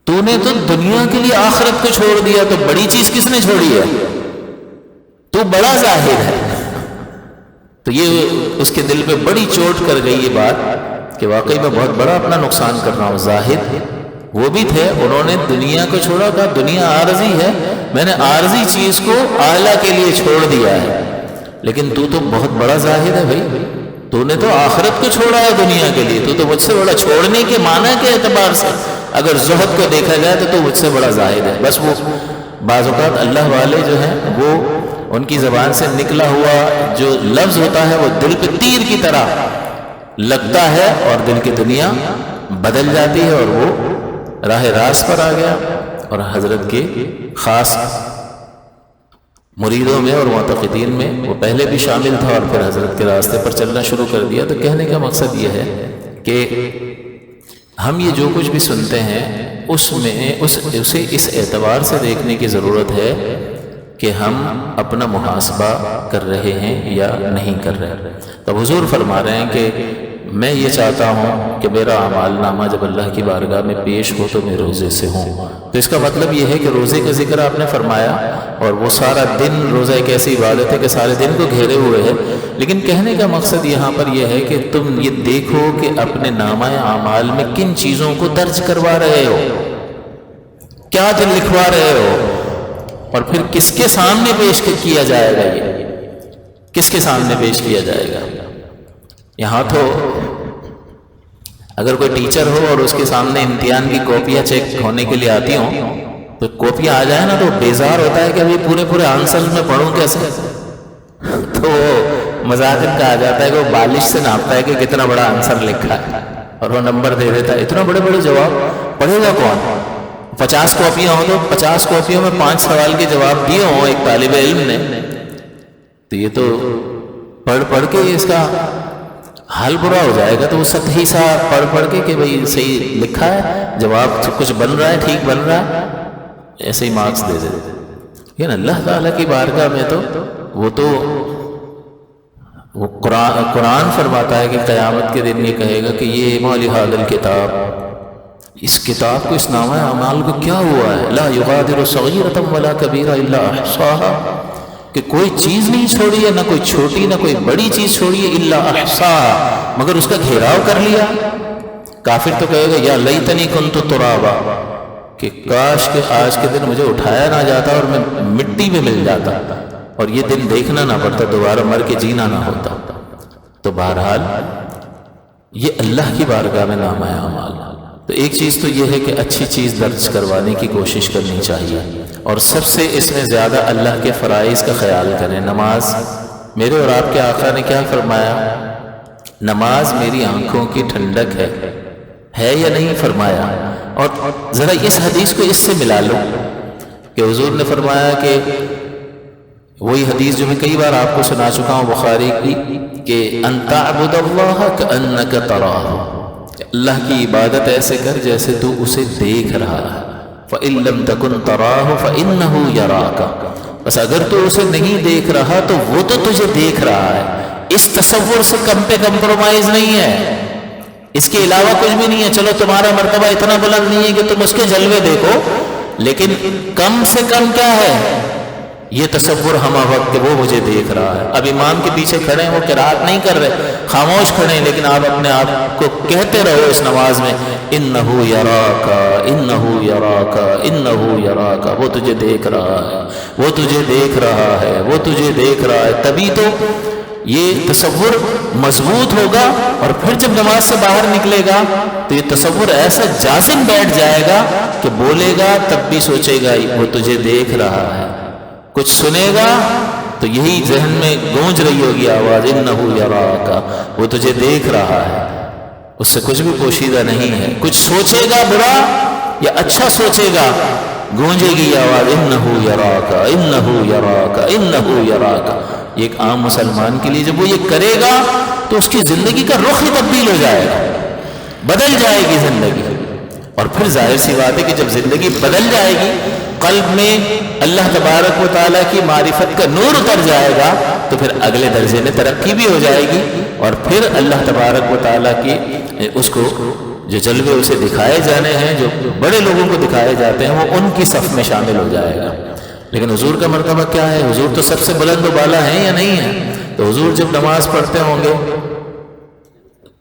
تو نے تو دنیا کے لیے آخرت کو چھوڑ دیا، تو بڑی چیز کس نے چھوڑی ہے؟ تو بڑا زاہد ہے۔ تو یہ اس کے دل پہ بڑی چوٹ کر گئی یہ بات کہ واقعی میں بہت بڑا اپنا نقصان کر رہا ہوں۔ زاہد وہ بھی تھے، انہوں نے دنیا کو چھوڑا، کہا دنیا عارضی ہے، میں نے عارضی چیز کو اعلیٰ کے لیے چھوڑ دیا ہے، لیکن تو بہت بڑا زاہد ہے بھائی، تو نے تو آخرت کو چھوڑا ہے دنیا کے لیے، تو مجھ سے بڑا، چھوڑنے کے معنی کے اعتبار سے اگر زہد کو دیکھا جائے تو مجھ سے بڑا زاہد ہے۔ بس وہ بعض اوقات اللہ والے جو ہیں وہ ان کی زبان سے نکلا ہوا جو لفظ ہوتا ہے وہ دل پہ تیر کی طرح لگتا ہے اور دل کی دنیا بدل جاتی ہے، اور وہ راہ راست پر آ گیا۔ اور حضرت کے خاص مریدوں میں اور معتقدین میں وہ پہلے بھی شامل تھا، اور پھر حضرت کے راستے پر چلنا شروع کر دیا۔ تو کہنے کا مقصد یہ ہے کہ ہم یہ جو کچھ بھی سنتے ہیں اس میں اسے اس اعتبار سے دیکھنے کی ضرورت ہے کہ ہم اپنا محاسبہ کر رہے ہیں یا نہیں کر رہے۔ تو حضور فرما رہے ہیں کہ میں یہ چاہتا ہوں کہ میرا اعمال نامہ جب اللہ کی بارگاہ میں پیش ہو تو میں روزے سے ہوں۔ تو اس کا مطلب یہ ہے کہ روزے کا ذکر آپ نے فرمایا، اور وہ سارا دن روزہ ایک ایسی عبادت ہے کہ سارے دن کو گھیرے ہوئے ہے، لیکن کہنے کا مقصد یہاں پر یہ ہے کہ تم یہ دیکھو کہ اپنے نامہ اعمال میں کن چیزوں کو درج کروا رہے ہو، کیا دن لکھوا رہے ہو، اور پھر کس کے سامنے پیش کیا جائے گا، یہ کس کے سامنے پیش کیا جائے گا۔ یہاں تو اگر کوئی ٹیچر ہو اور اس کے سامنے امتحان کی کاپیاں چیک ہونے کے لیے آتی ہوں تو کاپیاں آ جائے نا تو بیزار ہوتا ہے کہ ابھی پورے آنسر میں پڑھوں کیسے، تو مذاکر کہا جاتا ہے کہ وہ بالش سے ناپتا ہے کہ کتنا بڑا آنسر لکھا ہے اور وہ نمبر دے دیتا ہے۔ اتنا بڑے جواب پڑھے گا کون؟ 50 کاپیاں ہوں تو 50 کاپیوں میں 5 سوال کے جواب دیے ہوں ایک طالب علم نے، تو یہ تو پڑھ کے اس کا حال برا ہو جائے گا۔ تو وہ سطحی سا پڑھ کے کہ بھئی صحیح لکھا ہے، جواب کچھ بن رہا ہے، ٹھیک بن رہا ہے، ایسے ہی مارکس دے دیتے۔ لیکن اللہ تعالیٰ کی بارگاہ میں تو وہ قرآن فرماتا ہے کہ قیامت کے دن یہ کہے گا کہ یہ ما لہذا الکتاب، اس کتاب کو، اس نامہ اعمال کو کیا ہوا ہے، لا یغادر صغیرۃ ولا کبیرۃ الا احصاها، کہ کوئی چیز نہیں چھوڑی ہے، نہ کوئی چھوٹی نہ کوئی بڑی چیز چھوڑی ہے، الا احصاها، مگر اس کا گھیراؤ کر لیا۔ کافر تو کہے گا یا لیتنی کنت ترابا، کہ کاش کہ آج کے دن مجھے اٹھایا نہ جاتا اور میں مٹی میں مل جاتا اور یہ دن دیکھنا نہ پڑتا، دوبارہ مر کے جینا نہ ہوتا۔ تو بہرحال یہ اللہ کی بارگاہ میں نامہ اعمال، تو ایک چیز تو یہ ہے کہ اچھی چیز درج کروانے کی کوشش کرنی چاہیے، اور سب سے اس میں زیادہ اللہ کے فرائض کا خیال کریں۔ نماز، میرے اور آپ کے آقا نے کیا فرمایا؟ نماز میری آنکھوں کی ٹھنڈک ہے یا نہیں فرمایا؟ اور ذرا اس حدیث کو اس سے ملا لو کہ حضور نے فرمایا کہ وہی حدیث جو میں کئی بار آپ کو سنا چکا ہوں بخاری کی، کہ ان تعبد اللہ کأنک تراہ، اللہ کی عبادت ایسے کر جیسے تو اسے دیکھ رہا ہے۔ فإن لم تکن تراہ فإنہ یراک، بس اگر تو اسے نہیں دیکھ رہا تو وہ تو تجھے دیکھ رہا ہے۔ اس تصور سے کم پہ کمپرومائز نہیں ہے، اس کے علاوہ کچھ بھی نہیں ہے۔ چلو تمہارا مرتبہ اتنا بلند نہیں ہے کہ تم اس کے جلوے دیکھو، لیکن کم سے کم کیا ہے یہ تصور ہمہ وقت کہ وہ مجھے دیکھ رہا ہے۔ اب امام کے پیچھے کھڑے ہیں، وہ قرات نہیں کر رہے، خاموش کھڑے ہیں، لیکن آپ اپنے آپ کو کہتے رہو اس نماز میں انہ یراک انہ یراک انہ یراک، وہ تجھے دیکھ رہا ہے، وہ تجھے دیکھ رہا ہے، وہ تجھے دیکھ رہا ہے۔ تبھی تو یہ تصور مضبوط ہوگا، اور پھر جب نماز سے باہر نکلے گا تو یہ تصور ایسا جازم بیٹھ جائے گا کہ بولے گا تب بھی سوچے گا وہ تجھے دیکھ رہا ہے، کچھ سنے گا تو یہی ذہن میں گونج رہی ہوگی آواز انہ یراک، وہ تجھے دیکھ رہا ہے، اس سے کچھ بھی پوشیدہ نہیں ہے۔ کچھ سوچے گا برا یا اچھا سوچے گا، گونجے گی آواز انہ یراک انہ یراک انہ یراک۔ یہ ایک عام مسلمان کے لیے جب وہ یہ کرے گا تو اس کی زندگی کا رخ ہی تبدیل ہو جائے گا، بدل جائے گی زندگی۔ اور پھر ظاہر سی بات ہے کہ جب زندگی بدل جائے گی، قلب میں اللہ تبارک و تعالیٰ کی معرفت کا نور اتر جائے گا، تو پھر اگلے درجے میں ترقی بھی ہو جائے گی، اور پھر اللہ تبارک و تعالیٰ کی اس کو جو جلوے اسے دکھائے جانے ہیں، جو بڑے لوگوں کو دکھائے جاتے ہیں، وہ ان کی صف میں شامل ہو جائے گا۔ لیکن حضور کا مرتبہ کیا ہے؟ حضور تو سب سے بلند و بالا ہیں یا نہیں ہیں؟ تو حضور جب نماز پڑھتے ہوں گے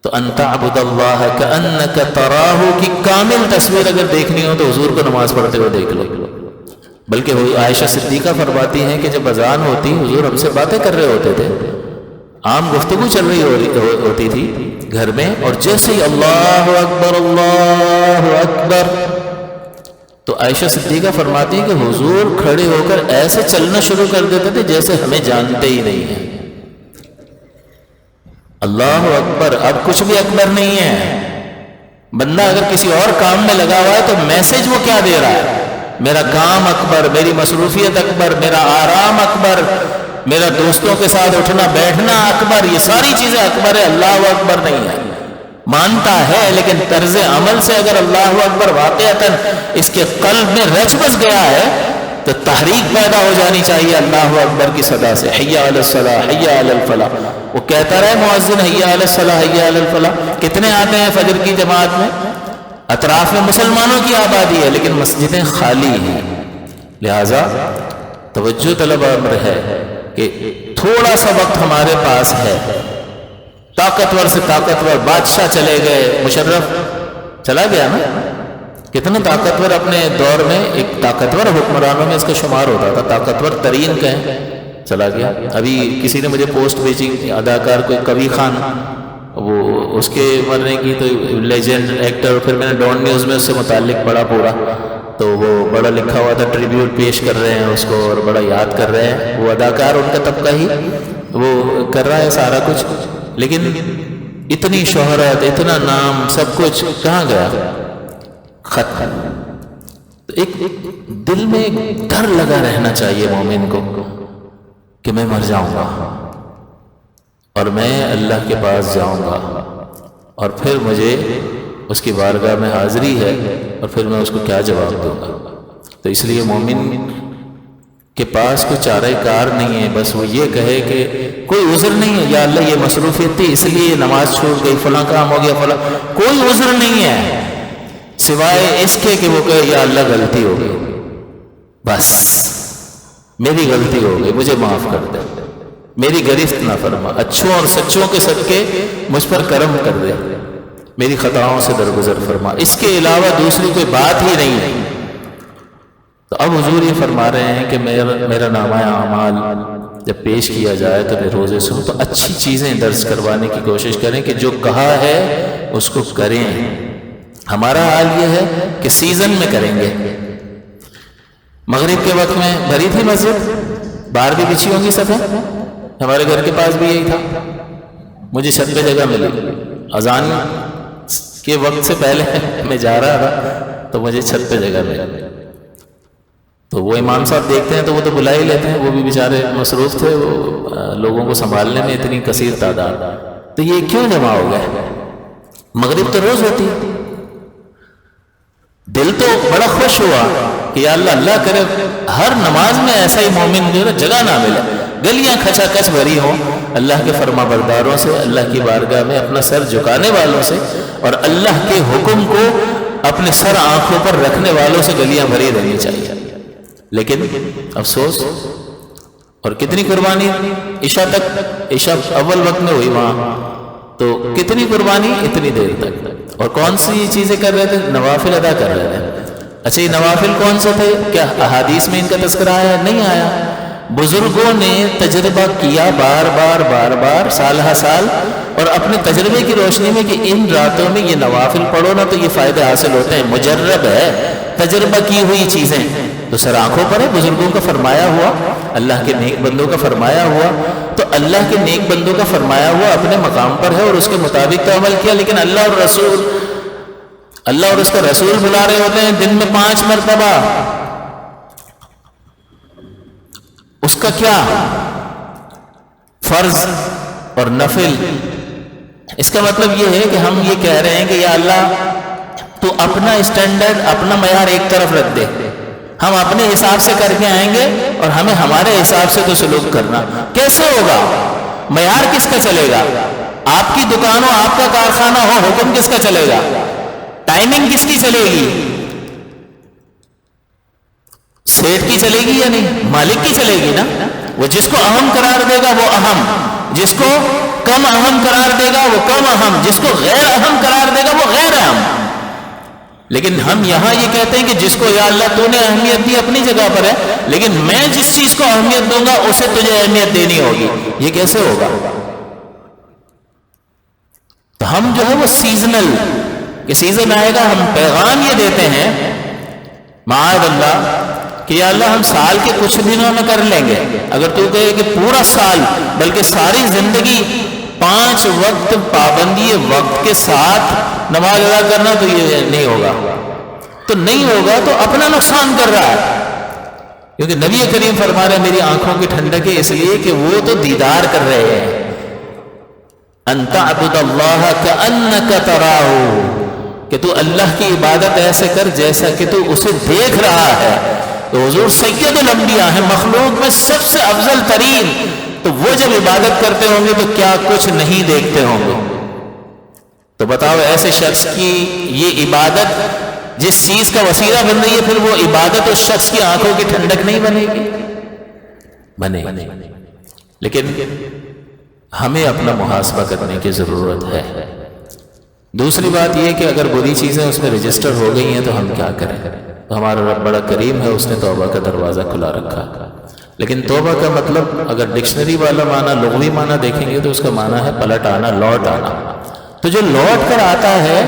تو ان تعبد اللہ کأنک تراہ کی کامل تصویر اگر دیکھنی ہو تو حضور کو نماز پڑھتے ہوئے دیکھ لو۔ بلکہ عائشہ صدیقہ فرماتی ہیں کہ جب اذان ہوتی حضور ہم سے باتیں کر رہے ہوتے تھے، عام گفتگو چل رہی ہوتی تھی گھر میں، اور جیسے ہی اللہ اکبر اللہ اکبر، تو عائشہ صدیقہ فرماتی ہیں کہ حضور کھڑے ہو کر ایسے چلنا شروع کر دیتے تھے جیسے ہمیں جانتے ہی نہیں ہیں۔ اللہ اکبر، اب کچھ بھی اکبر نہیں ہے۔ بندہ اگر کسی اور کام میں لگا ہوا ہے تو میسج وہ کیا دے رہا ہے؟ میرا کام اکبر، میری مصروفیت اکبر، میرا آرام اکبر، میرا دوستوں کے ساتھ اٹھنا بیٹھنا اکبر، یہ ساری چیزیں اکبر ہے، اللہ اکبر نہیں ہے۔ مانتا ہے لیکن طرز عمل سے اگر اللہ اکبر واقعتاً اس کے قلب میں رچ بس گیا ہے تو تحریک پیدا ہو جانی چاہیے اللہ اکبر کی صدا سے، حی علی الصلاح حی علی الفلاح۔ وہ کہتا رہے مؤذن حی علی الصلاح حی علی الفلاح۔ کتنے آتے ہیں فجر کی جماعت میں؟ اطراف میں مسلمانوں کی آبادی ہے لیکن مسجدیں خالی ہیں۔ لہذا توجہ طلب امر ہے کہ تھوڑا سا وقت ہمارے پاس ہے، طاقتور سے طاقتور بادشاہ چلے گئے، مشرف چلا گیا نا، کتنا طاقتور اپنے دور میں ایک طاقتور حکمرانوں میں اس کا شمار ہوتا تھا، طاقتور ترین کہیں، چلا گیا۔ ابھی کسی نے مجھے پوسٹ بھیجی، اداکار کوئی کبھی خان، وہ اس کے مرنے کی تو لیجنڈ ایکٹر، پھر میں نے ڈان نیوز میں اس سے متعلق پڑھا پورا، تو وہ بڑا لکھا ہوا تھا، ٹریبیوٹ پیش کر رہے ہیں اس کو اور بڑا یاد کر رہے ہیں۔ وہ اداکار ان کا طبقہ ہی وہ کر رہا ہے سارا کچھ، لیکن اتنی شہرت، اتنا نام، سب کچھ کہاں گیا؟ ختم۔ تو ایک دل میں ایک ڈر لگا رہنا چاہیے مومن کو کہ میں مر جاؤں گا اور میں اللہ کے پاس جاؤں گا، اور پھر مجھے اس کی بارگاہ میں حاضری ہے، اور پھر میں اس کو کیا جواب دوں گا۔ تو اس لیے مومن کے پاس کوئی چارہ کار نہیں ہے، بس وہ یہ کہے کہ کوئی عذر نہیں ہے، یا اللہ یہ مصروفیت تھی اس لیے نماز چھوٹ گئی، فلاں کام ہو گیا، فلاں، کوئی عذر نہیں ہے سوائے اس کے کہ وہ کہے یا اللہ غلطی ہو گئی، بس میری غلطی ہو گئی، مجھے معاف کر دے، میری گرفت نہ فرما، اچھوں اور سچوں کے صدقے مجھ پر کرم کر دے، میری خطاؤں سے درگزر فرما، اس کے علاوہ دوسری کوئی بات ہی نہیں ہے۔ تو اب حضور یہ فرما رہے ہیں کہ میرا نامہ اعمال جب پیش کیا جائے تو میں روزے سے تو اچھی چیزیں درج کروانے کی کوشش کریں کہ جو کہا ہے اس کو کریں، ہمارا حال یہ ہے کہ سیزن میں کریں گے. مغرب کے وقت میں بھری تھی مسجد، باہر بھی بچھی ہوں گی صفیں، ہمارے گھر کے پاس بھی یہی تھا. مجھے چھت پہ جگہ ملی، اذان کے وقت سے پہلے میں جا رہا تھا تو مجھے چھت پہ جگہ ملی. تو وہ امام صاحب دیکھتے ہیں تو وہ تو بلا ہی لیتے ہیں، وہ بھی بیچارے مصروف تھے وہ لوگوں کو سنبھالنے میں، اتنی کثیر تعداد. تو یہ کیوں جمع ہو گئے؟ مغرب تو روز ہوتی. دل تو بڑا خوش ہوا کہ یا اللہ، اللہ کرے ہر نماز میں ایسا ہی مومن جو ہے جگہ نہ ملے، گلیاں کھچا کچ بھری ہوں اللہ کے فرما برداروں سے، اللہ کی بارگاہ میں اپنا سر جھکانے والوں سے، اور اللہ کے حکم کو اپنے سر آنکھوں پر رکھنے والوں سے گلیاں بھری رہنی چاہیے. لیکن افسوس، اور کتنی قربانی عشاء تک، عشاء اول وقت میں ہوئی وہاں، تو کتنی قربانی اتنی دیر تک. اور کون سی چیزیں کر رہے تھے؟ نوافل ادا کر رہے تھے. اچھا یہ نوافل کون سے تھے؟ کیا احادیث میں ان کا تذکرہ آیا؟ نہیں آیا. بزرگوں نے تجربہ کیا بار بار سالہ سال، اور اپنے تجربے کی روشنی میں کہ ان راتوں میں یہ نوافل پڑھو نا تو یہ فائدے حاصل ہوتے ہیں. مجرب ہے، تجربہ کی ہوئی چیزیں. تو سر آنکھوں پر ہے، بزرگوں کا فرمایا ہوا، اللہ کے نیک بندوں کا فرمایا ہوا. تو اللہ کے نیک بندوں کا فرمایا ہوا اپنے مقام پر ہے اور اس کے مطابق تو عمل کیا. لیکن اللہ اور رسول، اللہ اور اس کا رسول بلا رہے ہوتے ہیں دن میں 5 مرتبہ، اس کا کیا فرض اور نفل. اس کا مطلب یہ ہے کہ ہم یہ کہہ رہے ہیں کہ یا اللہ تو اپنا اسٹینڈرڈ، اپنا معیار ایک طرف رکھ دے، ہم اپنے حساب سے کر کے آئیں گے اور ہمیں ہمارے حساب سے تو سلوک کرنا. کیسے ہوگا؟ معیار کس کا چلے گا؟ آپ کی دکان ہو، آپ کا کارخانہ ہو، حکم کس کا چلے گا؟ ٹائمنگ کس کی چلے گی؟ سیٹ کی چلے گی یا نہیں؟ مالک کی چلے گی نا. وہ جس کو اہم قرار دے گا وہ اہم، جس کو کم اہم قرار دے گا وہ کم اہم، جس کو غیر اہم قرار دے گا وہ غیر اہم. لیکن ہم یہاں یہ کہتے ہیں کہ جس کو یا اللہ تو نے اہمیت دی اپنی جگہ پر ہے، لیکن میں جس چیز کو اہمیت دوں گا اسے تجھے اہمیت دینی ہوگی. یہ کیسے ہوگا؟ تو ہم جو ہے وہ سیزنل، کہ سیزن آئے گا، ہم پیغام یہ دیتے ہیں معاذ اللہ کہ یا اللہ ہم سال کے کچھ دنوں میں کر لیں گے. اگر تو کہے کہ پورا سال بلکہ ساری زندگی 5 وقت پابندی وقت کے ساتھ نماز ادا کرنا، تو یہ نہیں ہوگا. تو نہیں ہوگا تو اپنا نقصان کر رہا ہے. کیونکہ نبی کریم فرما رہے ہیں میری آنکھوں کی ٹھنڈک ہے، اس لیے کہ وہ تو دیدار کر رہے ہیں. ان تعبد اللہ کأنک تراہ، کہ تو اللہ کی عبادت ایسے کر جیسا کہ تو اسے دیکھ رہا ہے. تو حضور سید الانبیاء ہیں، مخلوق میں سب سے افضل ترین. تو وہ جب عبادت کرتے ہوں گے تو کیا کچھ نہیں دیکھتے ہوں گے؟ تو بتاؤ ایسے شخص کی یہ عبادت جس چیز کا وسیلہ بن رہی ہے، پھر وہ عبادت اس شخص کی آنکھوں کی ٹھنڈک نہیں بنے گی؟ بنے. لیکن ہمیں اپنا محاسبہ کرنے کی ضرورت ہے. دوسری بات یہ کہ اگر بری چیزیں اس میں رجسٹر ہو گئی ہیں تو ہم کیا کریں؟ تو ہمارا رب بڑا کریم ہے، اس نے توبہ کا دروازہ کھلا رکھا. لیکن توبہ کا مطلب اگر ڈکشنری والا معنی، لغوی معنی دیکھیں گے تو اس کا معنی ہے پلٹ آنا، لوٹ آنا. تو جو لوٹ کر آتا ہے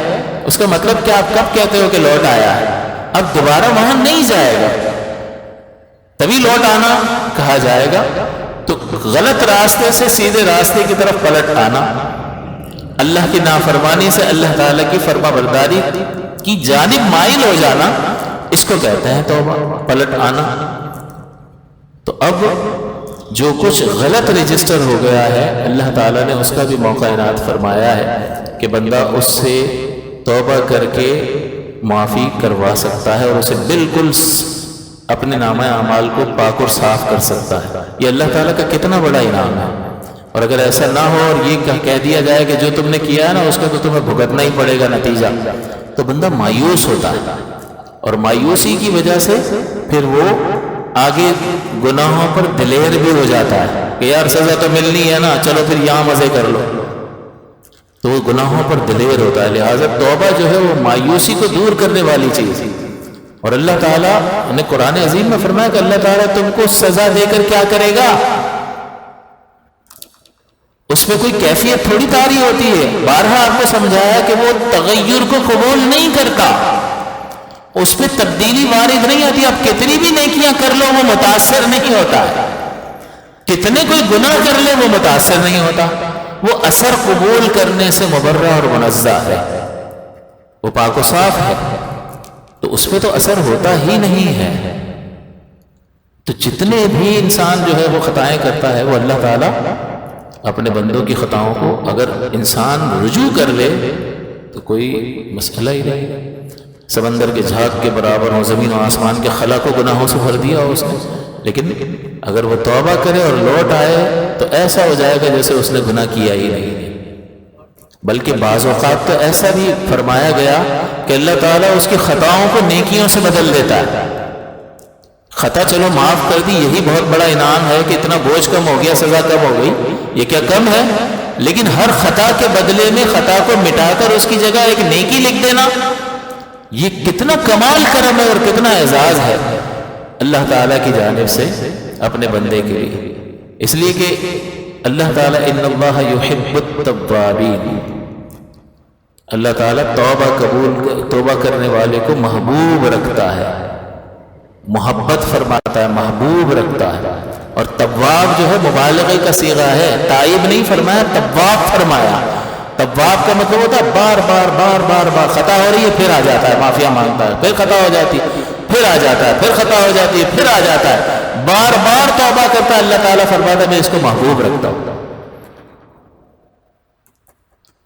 اس کا مطلب کیا؟ آپ کب کہتے ہو کہ لوٹ آیا ہے؟ اب دوبارہ وہاں نہیں جائے گا، تبھی لوٹ آنا کہا جائے گا. تو غلط راستے سے سیدھے راستے کی طرف پلٹ آنا، اللہ کی نافرمانی سے اللہ تعالیٰ کی فرما برداری کی جانب مائل ہو جانا، اس کو کہتے ہیں توبہ، پلٹ آنا. تو اب جو کچھ غلط رجسٹر ہو گیا ہے اللہ تعالیٰ نے اس کا بھی موقع عنایت فرمایا ہے کہ بندہ اس سے توبہ کر کے معافی کروا سکتا ہے اور اسے بالکل اپنے نامہ اعمال کو پاک اور صاف کر سکتا ہے. یہ اللہ تعالیٰ کا کتنا بڑا انعام ہے. اور اگر ایسا نہ ہو اور یہ کہہ دیا جائے کہ جو تم نے کیا ہے نا اس کا تو تمہیں بھگتنا ہی پڑے گا نتیجہ، تو بندہ مایوس ہوتا ہے. اور مایوسی کی وجہ سے پھر وہ آگے گناہوں پر دلیر بھی ہو جاتا ہے کہ یار سزا تو ملنی ہے نا، چلو پھر یہاں مزے کر لو. تو وہ گناہوں پر دلیر ہوتا ہے. لہٰذا توبہ جو ہے وہ مایوسی کو دور کرنے والی چیز ہے. اور اللہ تعالیٰ نے قرآن عظیم میں فرمایا کہ اللہ تعالیٰ تم کو سزا دے کر کیا کرے گا؟ اس اس میں کوئی کیفیت تھوڑی طاری ہوتی ہے. بارہا آپ کو سمجھایا کہ وہ تغیر کو قبول نہیں کرتا, اس پہ تبدیلی وارد نہیں آتی. آپ کتنی بھی نیکیاں کر لو وہ متاثر نہیں ہوتا ہے, کتنے کوئی گناہ کر لے وہ متاثر نہیں ہوتا. وہ اثر قبول کرنے سے مبرہ اور منزہ ہے, وہ پاک و صاف ہے, تو اس پہ تو اثر ہوتا ہی نہیں ہے. تو جتنے بھی انسان جو ہے وہ خطائیں کرتا ہے, وہ اللہ تعالیٰ اپنے بندوں کی خطاؤں کو اگر انسان رجوع کر لے تو کوئی مسئلہ ہی نہیں. سمندر کے جھاگ کے برابر ہو, زمین و آسمان کے خلا کو گناہوں سے بھر دیا ہو اس نے, لیکن اگر وہ توبہ کرے اور لوٹ آئے تو ایسا ہو جائے گا جیسے اس نے گناہ کیا ہی نہیں. بلکہ بعض اوقات تو ایسا بھی فرمایا گیا کہ اللہ تعالیٰ اس کی خطاؤں کو نیکیوں سے بدل دیتا ہے. خطا چلو معاف کر دی, یہی بہت بڑا انعام ہے کہ اتنا بوجھ کم ہو گیا, سزا کم ہو گئی, یہ کیا کم ہے؟ لیکن ہر خطا کے بدلے میں خطا کو مٹا کر اس کی جگہ ایک نیکی لکھ دینا, یہ کتنا کمال کرم ہے اور کتنا اعزاز ہے اللہ تعالیٰ کی جانب سے اپنے بندے کے لیے. اس لیے کہ اللہ تعالیٰ ان اللہ یحب التوابین, اللہ تعالیٰ توبہ کرنے والے کو محبوب رکھتا ہے, محبت فرماتا ہے, محبوب رکھتا ہے. اور تواب جو ہے مبالغے کا صیغہ ہے, تائب نہیں فرمایا, تواب فرمایا. تواب کا مطلب ہوتا ہے بار بار بار بار بار خطا ہو رہی ہے پھر آ جاتا ہے, معافیا مانگتا ہے, پھر خطا ہو جاتی ہے پھر آ جاتا ہے, پھر خطا ہو جاتی ہے پھر آ جاتا ہے, بار بار توبہ کرتا ہے. اللہ تعالیٰ فرماتا ہے میں اس کو محبوب رکھتا ہوں.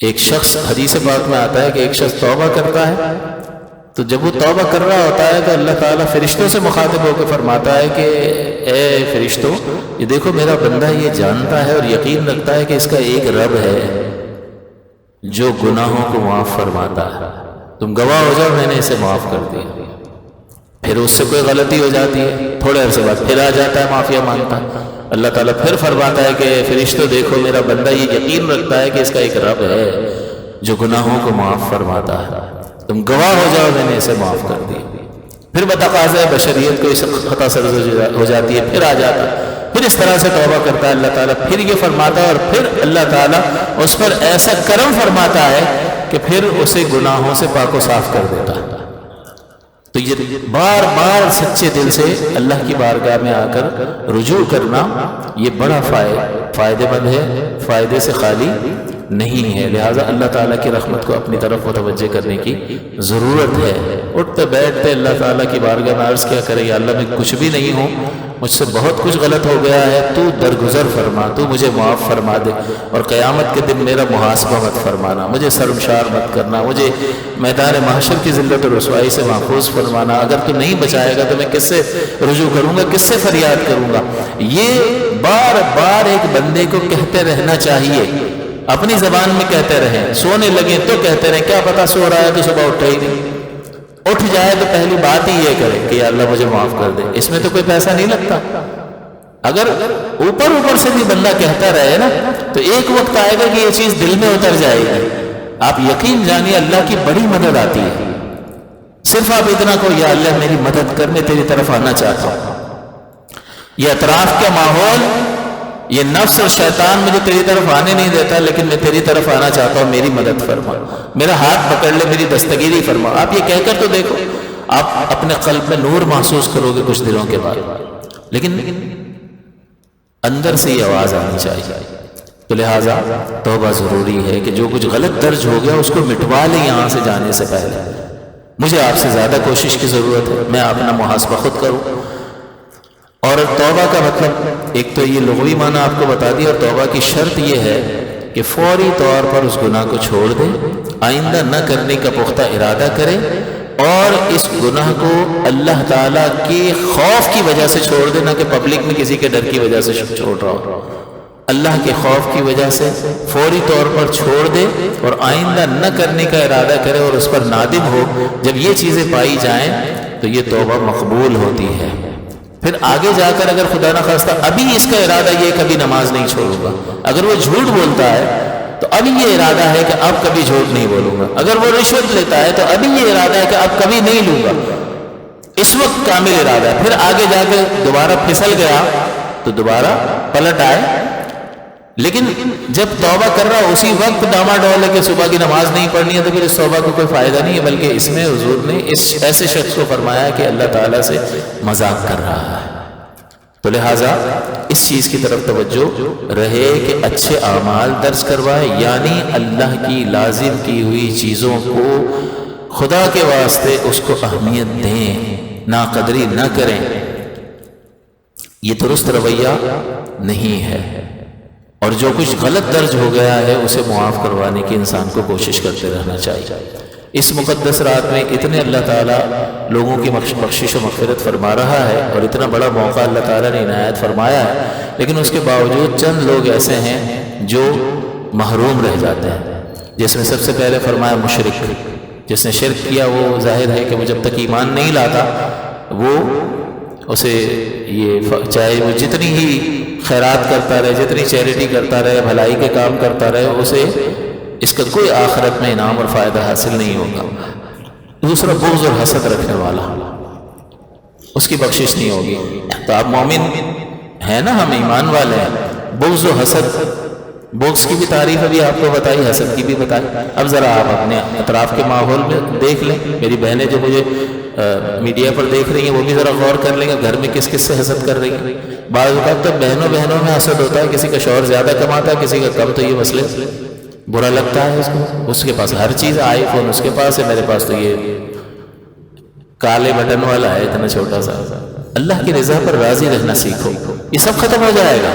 ایک شخص, حدیث پاک میں آتا ہے کہ ایک شخص توبہ کرتا ہے, تو جب وہ توبہ کر رہا ہوتا ہے تو اللہ تعالیٰ فرشتوں سے مخاطب ہو کے فرماتا ہے کہ اے فرشتوں, یہ دیکھو میرا بندہ یہ جانتا ہے اور یقین رکھتا ہے کہ اس کا ایک رب ہے جو گناہوں کو معاف فرماتا ہے, تم گواہ ہو جاؤ میں نے اسے معاف کر دیا. پھر اس سے کوئی غلطی ہو جاتی ہے, تھوڑے عرصے بعد پھر آ جاتا ہے معافیا مانگتا ہے. اللہ تعالیٰ پھر فرماتا ہے کہ فرشتوں دیکھو میرا بندہ یہ یقین رکھتا ہے کہ اس کا ایک رب ہے جو گناہوں کو معاف فرماتا ہے, تم گواہ ہو جاؤ میں نے اسے معاف کر دیا. پھر بتقاضۂ بشریت کو اس خطا سرزد ہو جاتی ہے, پھر آ جاتا ہے, پھر اس طرح سے توبہ کرتا ہے اللہ تعالیٰ, پھر یہ فرماتا ہے اور پھر اللہ تعالیٰ اس پر ایسا کرم فرماتا ہے کہ پھر اسے گناہوں سے پاک و صاف کر دیتا ہے. تو یہ بار بار سچے دل سے اللہ کی بارگاہ میں آ کر رجوع کرنا یہ بڑا فائدے مند ہے, فائدے سے خالی نہیں ہے. لہٰذا اللہ تعالیٰ کی رحمت کو اپنی طرف متوجہ کرنے کی ضرورت ہے. اٹھتے بیٹھتے اللہ تعالیٰ کی بارگاہ میں عرض کیا کرے, یا اللہ میں کچھ بھی نہیں ہوں, مجھ سے بہت کچھ غلط ہو گیا ہے, تو درگزر فرما, تو مجھے معاف فرما دے, اور قیامت کے دن میرا محاسبہ مت فرمانا, مجھے شرمسار مت کرنا, مجھے میدان محشر کی ذلت و رسوائی سے محفوظ فرمانا. اگر تو نہیں بچائے گا تو میں کس سے رجوع کروں گا, کس سے فریاد کروں گا. یہ بار بار ایک بندے کو کہتے رہنا چاہیے, اپنی زبان میں کہتے رہیں, سونے لگے تو کہتے رہیں, کیا پتا سو رہا ہے تو صبح اٹھے ہی نہیں, اٹھ جائے تو پہلی بات ہی یہ کرے کہ یا اللہ مجھے معاف کر دے. اس میں تو کوئی پیسہ نہیں لگتا. اگر اوپر سے بھی بندہ کہتا رہے نا تو ایک وقت آئے گا کہ یہ چیز دل میں اتر جائے گی. آپ یقین جانیے اللہ کی بڑی مدد آتی ہے. صرف آپ اتنا کو یا اللہ میری مدد کر, میں تیری طرف آنا چاہتا ہوں. یہ اطراف کا ماحول, یہ نفس اور شیطان مجھے تیری طرف آنے نہیں دیتا, لیکن میں تیری طرف آنا چاہتا ہوں, میری مدد فرما, میرا ہاتھ پکڑ لے, میری دستگیری فرما. آپ یہ کہہ کر تو دیکھو, آپ اپنے قلب میں نور محسوس کرو گے کچھ دنوں کے بعد, لیکن اندر سے یہ آواز آنی چاہیے. تو لہٰذا توبہ ضروری ہے کہ جو کچھ غلط درج ہو گیا اس کو مٹوا لیں یہاں سے جانے سے پہلے. مجھے آپ سے زیادہ کوشش کی ضرورت ہے, میں اپنا محاسبہ خود کروں. اور توبہ کا مطلب ایک تو یہ لغوی معنی آپ کو بتا دیا, اور توبہ کی شرط یہ ہے کہ فوری طور پر اس گناہ کو چھوڑ دے, آئندہ نہ کرنے کا پختہ ارادہ کرے, اور اس گناہ کو اللہ تعالیٰ کے خوف کی وجہ سے چھوڑ دے, نہ کہ پبلک میں کسی کے ڈر کی وجہ سے چھوڑ رہا ہو. اللہ کے خوف کی وجہ سے فوری طور پر چھوڑ دے اور آئندہ نہ کرنے کا ارادہ کرے اور اس پر نادم ہو. جب یہ چیزیں پائی جائیں تو یہ توبہ مقبول ہوتی ہے. پھر آگے جا کر اگر خدا نہ خواستہ ابھی اس کا ارادہ یہ کبھی نماز نہیں چھوڑوں گا, اگر وہ جھوٹ بولتا ہے تو ابھی یہ ارادہ ہے کہ اب کبھی جھوٹ نہیں بولوں گا, اگر وہ رشوت لیتا ہے تو ابھی یہ ارادہ ہے کہ اب کبھی نہیں لوں گا, اس وقت کامل ارادہ ہے. پھر آگے جا کے دوبارہ پھسل گیا تو دوبارہ پلٹ آئے, لیکن جب توبہ کر رہا اسی وقت ڈاما ڈول ہے کہ صبح کی نماز نہیں پڑھنی ہے، تو پھر اس توبہ کو کوئی فائدہ نہیں ہے، بلکہ اس میں حضور نے اس ایسے شخص کو فرمایا کہ اللہ تعالیٰ سے مذاق کر رہا ہے۔ تو لہٰذا اس چیز کی طرف توجہ رہے کہ اچھے اعمال درج کروائے، یعنی اللہ کی لازم کی ہوئی چیزوں کو خدا کے واسطے اس کو اہمیت دیں، ناقدری نہ کریں۔ یہ درست رویہ نہیں ہے، اور جو کچھ غلط درج ہو گیا ہے اسے معاف کروانے کی انسان کو کوشش کرتے رہنا چاہیے۔ اس مقدس رات میں اتنے اللہ تعالیٰ لوگوں کی بخشش و مغفرت فرما رہا ہے، اور اتنا بڑا موقع اللہ تعالیٰ نے عنایت فرمایا ہے، لیکن اس کے باوجود چند لوگ ایسے ہیں جو محروم رہ جاتے ہیں، جس میں سب سے پہلے فرمایا مشرک۔ جس نے شرک کیا وہ ظاہر ہے کہ وہ جب تک ایمان نہیں لاتا وہ اسے یہ چاہے وہ جتنی ہی خیرات کرتا رہے، جتنی چیریٹی کرتا رہے، بھلائی کے کام کرتا رہے، اسے اس کا کوئی آخرت میں انعام اور فائدہ حاصل نہیں ہوگا۔ دوسرا بغض اور حسد رکھنے والا، اس کی بخشش نہیں ہوگی۔ تو آپ مومن ہیں نا، ہم ایمان والے ہیں۔ بغض و حسد، بغض کی بھی تعریف ابھی آپ کو بتائی، حسد کی بھی بتائی۔ اب ذرا آپ اپنے اطراف کے ماحول میں دیکھ لیں، میری بہنیں جو مجھے میڈیا پر دیکھ رہی ہیں وہ بھی ذرا غور کر لیں گے گھر میں کس کس سے حسد کر رہی ہیں۔ بعض اوقات تو بہنوں میں حسد ہوتا ہے، کسی کا شوہر زیادہ کماتا ہے، کسی کا کم، تو یہ مسئلے برا لگتا ہے اس کو، اس کے پاس ہر چیز، آئی فون اس کے پاس ہے، میرے پاس تو یہ کالے بٹن والا ہے اتنا چھوٹا سا۔ اللہ کی رضا پر راضی رہنا سیکھو، یہ سب ختم ہو جائے گا۔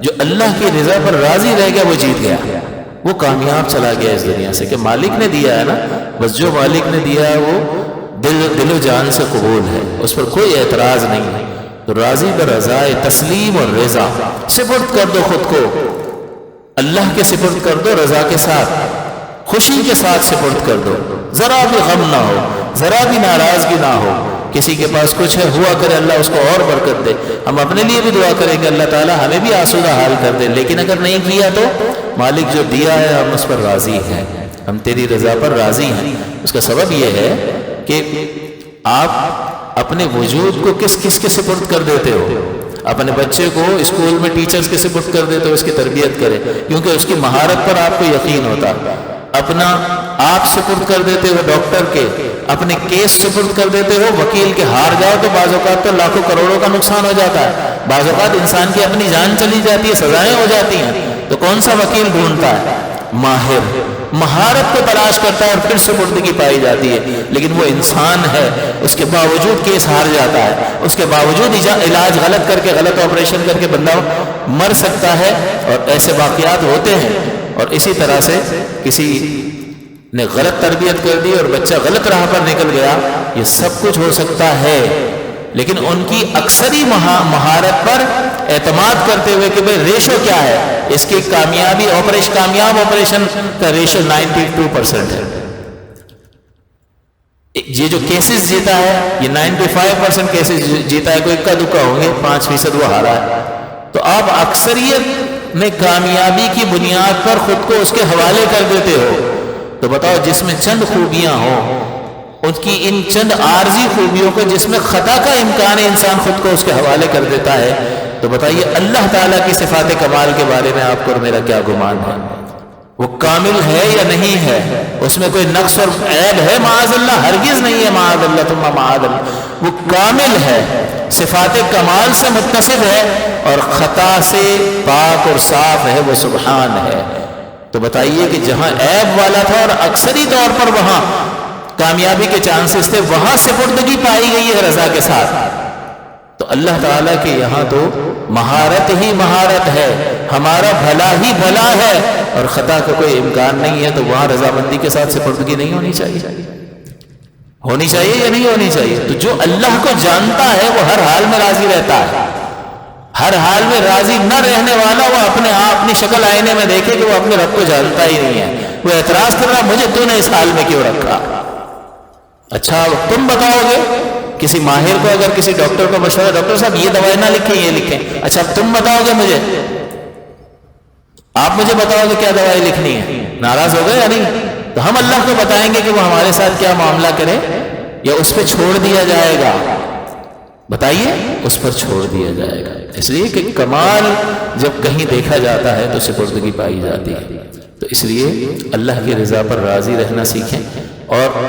جو اللہ کی رضا پر راضی رہ گیا وہ جیت گیا، وہ کامیاب چلا گیا اس دنیا سے، کہ مالک نے دیا ہے نا، بس جو مالک نے دیا ہے وہ دل و جان سے قبول ہے، اس پر کوئی اعتراض نہیں ہے۔ تو راضی برضائے تسلیم اور رضا، سپرد کر دو خود کو اللہ کے، سپرد کر دو رضا کے ساتھ، خوشی کے ساتھ سپرد کر دو، ذرا بھی غم نہ ہو، ذرا بھی ناراضگی نہ ہو۔ کسی کے پاس کچھ ہے، ہوا کرے اللہ اس کو اور برکت دے۔ ہم اپنے لیے بھی دعا کریں کہ اللہ تعالیٰ ہمیں بھی آسودہ حال کر دے، لیکن اگر نہیں کیا تو مالک جو دیا ہے ہم اس پر راضی ہیں، ہم تیری رضا پر راضی ہیں۔ اس کا سبب یہ ہے کہ آپ اپنے وجود کو کس کس کے سپرد کر دیتے ہو؟ اپنے بچے کو اسکول میں ٹیچرز کے سپرد کر دیتے ہو، اس کی تربیت کرے، کیونکہ اس کی مہارت پر آپ کو یقین ہوتا۔ اپنا آپ سپرد کر دیتے ہو ڈاکٹر کے، اپنے کیس سپرد کر دیتے ہو وکیل کے، ہار جاؤ تو بعض اوقات تو لاکھوں کروڑوں کا نقصان ہو جاتا ہے، بعض اوقات انسان کی اپنی جان چلی جاتی ہے، سزائیں ہو جاتی ہیں، تو کون سا وکیل ڈھونڈتا ہے؟ ماہر، مہارت کو تلاش کرتا ہے اور پھر سپردگی پائی جاتی ہے۔ لیکن وہ انسان ہے، اس کے باوجود کیس ہار جاتا ہے، اس کے باوجود علاج غلط کر کے، غلط آپریشن کر کے بندہ مر سکتا ہے، اور ایسے واقعات ہوتے ہیں۔ اور اسی طرح سے کسی نے غلط تربیت کر دی اور بچہ غلط راہ پر نکل گیا، یہ سب کچھ ہو سکتا ہے، لیکن ان کی اکثری مہارت پر اعتماد کرتے ہوئے کہ بھئی ریشو کیا ہے، اس کی کامیابی کامیاب آپریشن کا ریشو 92% ہے۔ یہ جو کیسز جیتا ہے یہ 95% کیسز جیتا ہے، کوئی اکا دکا ہوں گے، 5% وہ ہارا ہے۔ تو آپ اکثریت میں کامیابی کی بنیاد پر خود کو اس کے حوالے کر دیتے ہو۔ تو بتاؤ جس میں چند خوبیاں ہوں، ان کی ان چند عارضی خوبیوں کو جس میں خطا کا امکان ہے، انسان خود کو اس کے حوالے کر دیتا ہے، تو بتائیے اللہ تعالیٰ کی صفات کمال کے بارے میں آپ کو اور میرا کیا گمان ہے؟ وہ کامل ہے یا نہیں ہے؟ اس میں کوئی نقص اور عیب ہے؟ معاذ اللہ، ہرگز نہیں ہے، معاذ اللہ ثم معاذ اللہ۔ وہ کامل ہے، صفات کمال سے متصف ہے، اور خطا سے پاک اور صاف ہے، وہ سبحان ہے۔ تو بتائیے کہ جہاں عیب والا تھا اور اکثری طور پر وہاں کامیابی کے چانسز تھے، وہاں سپردگی پائی گئی ہے رضا کے ساتھ۔ تو اللہ تعالیٰ کے یہاں تو مہارت ہی مہارت ہے، ہمارا بھلا ہی بھلا ہے، اور خطا کا کوئی امکان نہیں ہے، تو وہاں رضامندی کے ساتھ سپردگی نہیں ہونی چاہیے؟ ہونی چاہیے یا نہیں ہونی چاہیے؟ تو جو اللہ کو جانتا ہے وہ ہر حال میں راضی رہتا ہے۔ ہر حال میں راضی نہ رہنے والا وہ اپنے آپ اپنی شکل آئینے میں دیکھے کہ وہ اپنے رب کو جانتا ہی نہیں ہے، وہ اعتراض کر رہا مجھے تو نے اس حال میں کیوں رکھا؟ اچھا تم بتاؤ گے کسی ماہر کو، اگر کسی ڈاکٹر کو مشورہ، ڈاکٹر صاحب یہ دوائی نہ لکھیں یہ لکھیں، اچھا تم بتاؤ گے مجھے، آپ مجھے بتاؤ گے کیا دوائی لکھنی ہے، ناراض ہو گئے یا نہیں؟ تو ہم اللہ کو بتائیں گے کہ وہ ہمارے ساتھ کیا معاملہ کرے، یا اس پہ چھوڑ دیا جائے گا؟ بتائیے اس پر چھوڑ دیا جائے گا. اس لیے کہ کمال جب کہیں دیکھا جاتا ہے تو سپردگی پائی جاتی ہے. تو اس لیے اللہ کی رضا پر راضی رہنا سیکھیں. اور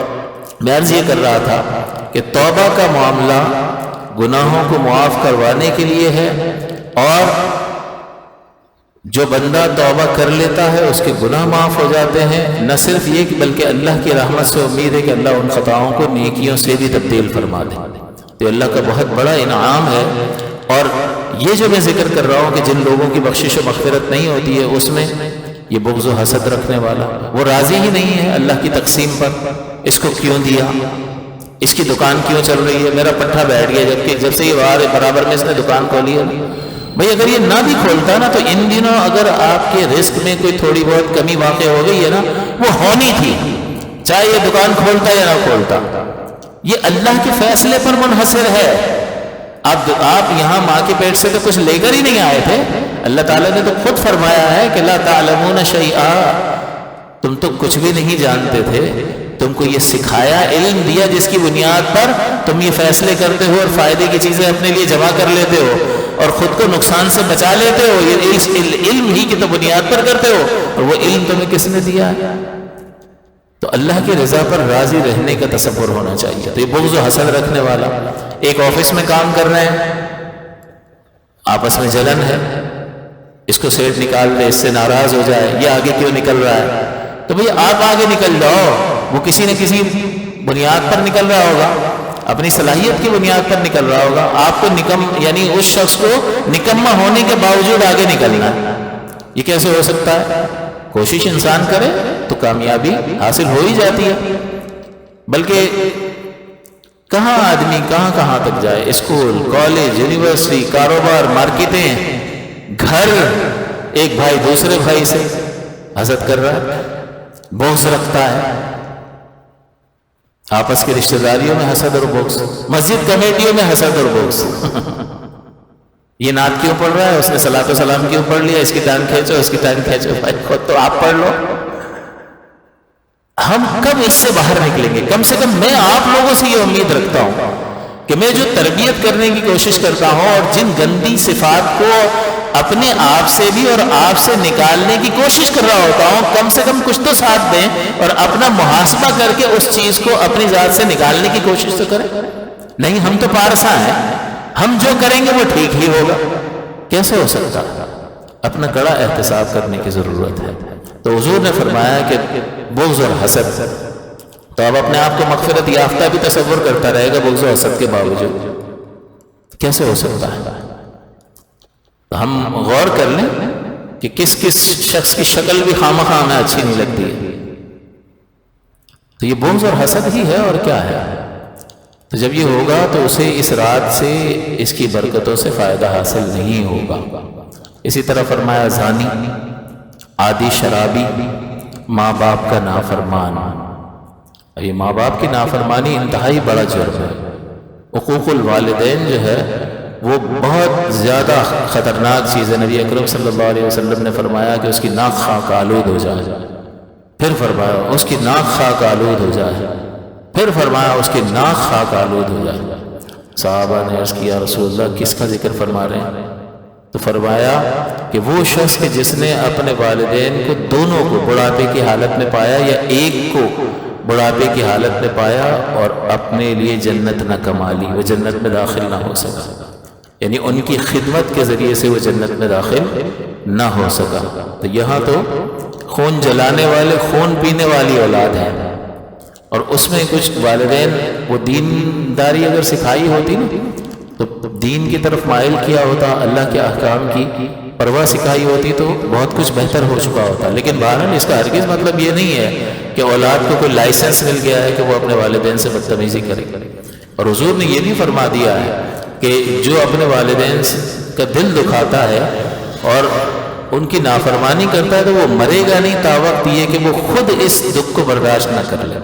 میں عرض یہ کر رہا تھا کہ توبہ کا معاملہ گناہوں کو معاف کروانے کے لیے ہے، اور جو بندہ توبہ کر لیتا ہے اس کے گناہ معاف ہو جاتے ہیں. نہ صرف یہ کہ بلکہ اللہ کی رحمت سے امید ہے کہ اللہ ان خطاؤں کو نیکیوں سے بھی تبدیل فرما دے. تو اللہ کا بہت بڑا انعام ہے. اور یہ جو میں ذکر کر رہا ہوں کہ جن لوگوں کی بخشش و مغفرت نہیں ہوتی ہے، اس میں یہ بغض و حسد رکھنے والا وہ راضی ہی نہیں ہے اللہ کی تقسیم پر. اس کو کیوں دیا، اس کی دکان کیوں چل رہی ہے، میرا پٹھا بیٹھ گیا، جبکہ جب سے یہ برابر میں اس نے دکان کھولی ہے. بھئی اگر یہ نہ بھی کھولتا نا تو ان دنوں اگر آپ کے رزق میں کوئی تھوڑی بہت کمی واقع ہو گئی ہے نا، وہ ہونی تھی، چاہے یہ دکان کھولتا یا نہ کھولتا. یہ اللہ کے فیصلے پر منحصر ہے. آپ یہاں ماں کے پیٹ سے تو کچھ لے کر ہی نہیں آئے تھے. اللہ تعالیٰ نے تو خود فرمایا ہے کہ لا تعلمون شیئا، تم تو کچھ بھی نہیں جانتے تھے، تم کو یہ سکھایا، علم دیا جس کی بنیاد پر تم یہ فیصلے کرتے ہو اور فائدے کی چیزیں اپنے لیے جمع کر لیتے ہو اور خود کو نقصان سے بچا لیتے ہو. یہ علم ہی کی تو بنیاد پر کرتے ہو، اور وہ علم تمہیں کس نے دیا ہے؟ تو اللہ کی رضا پر راضی رہنے کا تصور ہونا چاہیے. تو یہ بغض و حسد رکھنے والا، ایک آفس میں کام کر رہے ہیں، آپس میں جلن ہے، اس کو سیٹ نکال دے، اس سے ناراض ہو جائے، یہ آگے کیوں نکل رہا ہے، تو بھئی آپ آگے نکل جاؤ. وہ کسی نہ کسی بنیاد پر نکل رہا ہوگا، اپنی صلاحیت کی بنیاد پر نکل رہا ہوگا. آپ کو یعنی اس شخص کو نکمہ ہونے کے باوجود آگے نکلنا ہے. یہ کیسے ہو سکتا ہے؟ کوشش انسان کرے تو کامیابی حاصل ہو ہی جاتی ہے. بلکہ کہاں آدمی کہاں تک جائے، اسکول، کالج، یونیورسٹی، کاروبار، مارکیٹیں، گھر، ایک بھائی دوسرے بھائی سے حسد کر رہا ہے، بغض رکھتا ہے. آپس کی رشتہ داریوں میں حسد اور بغض، مسجد کمیٹیوں میں حسد اور بغض. یہ نعت کیوں پڑھ رہا ہے، اس نے صلاۃ و سلام کیوں پڑھ لیا، اس کی ٹانگ کھینچو، اس کی ٹانگ کھینچو. بھائی خود تو آپ پڑھ لو. ہم کب اس سے باہر نکلیں گے؟ کم سے کم میں آپ لوگوں سے یہ امید رکھتا ہوں کہ میں جو تربیت کرنے کی کوشش کرتا ہوں اور جن گندی صفات کو اپنے آپ سے بھی اور آپ سے نکالنے کی کوشش کر رہا ہوتا ہوں، کم سے کم کچھ تو ساتھ دیں اور اپنا محاسبہ کر کے اس چیز کو اپنی ذات سے نکالنے کی کوشش تو کریں. نہیں، ہم تو پارسا ہیں، ہم جو کریں گے وہ ٹھیک ہی ہوگا. کیسے ہو سکتا؟ اپنا کڑا احتساب کرنے کی ضرورت ہے. تو حضور نے فرمایا کہ بغض اور حسد، تو اب اپنے آپ کو مغفرت یافتہ بھی تصور کرتا رہے گا بغض و حسد کے باوجود، کیسے ہو سکتا ہے؟ تو ہم غور کر لیں کہ کس شخص کی شکل بھی خامخواہ ہمیں اچھی نہیں لگتی ہے. تو یہ بغض اور حسد ہی ہے اور کیا ہے. تو جب یہ ہوگا تو اسے اس رات سے اس کی برکتوں سے فائدہ حاصل نہیں ہوگا. اسی طرح فرمایا زانی، عادی شرابی، ماں باپ کا نافرمان. یہ ماں باپ کی نافرمانی انتہائی بڑا جرم ہے. حقوق الوالدین جو ہے وہ بہت زیادہ خطرناک چیز ہے. نبی اکرم صلی اللہ علیہ وسلم نے فرمایا کہ اس کی ناک خاک آلود ہو جائے. پھر فرمایا اس کی ناک خاک آلود ہو جائے. پھر فرمایا اس کی ناک خاک آلود ہو جائے. صحابہ نے عرض کیا رسول اللہ کس کا ذکر فرما رہے ہیں؟ تو فرمایا کہ وہ شخص کہ جس نے اپنے والدین کو دونوں کو بڑھاپے کی حالت میں پایا یا ایک کو بڑھاپے کی حالت میں پایا اور اپنے لیے جنت نہ کما لی، وہ جنت میں داخل نہ ہو سکا. یعنی ان کی خدمت کے ذریعے سے وہ جنت میں داخل نہ ہو سکا. تو یہاں تو خون جلانے والے، خون پینے والی اولاد ہے. اور اس میں کچھ والدین وہ دینداری اگر سکھائی ہوتی نا تو دین کی طرف مائل کیا ہوتا، اللہ کے احکام کی پرواہ سکھائی ہوتی تو بہت کچھ بہتر ہو چکا ہوتا. لیکن بہرحال اس کا ہرگز مطلب یہ نہیں ہے کہ اولاد کو کوئی لائسنس مل گیا ہے کہ وہ اپنے والدین سے بدتمیزی کرے. اور حضور نے یہ بھی فرما دیا ہے کہ جو اپنے والدین کا دل دکھاتا ہے اور ان کی نافرمانی کرتا ہے تو وہ مرے گا نہیں تا وقت یہ کہ وہ خود اس دکھ کو برداشت نہ کر لے.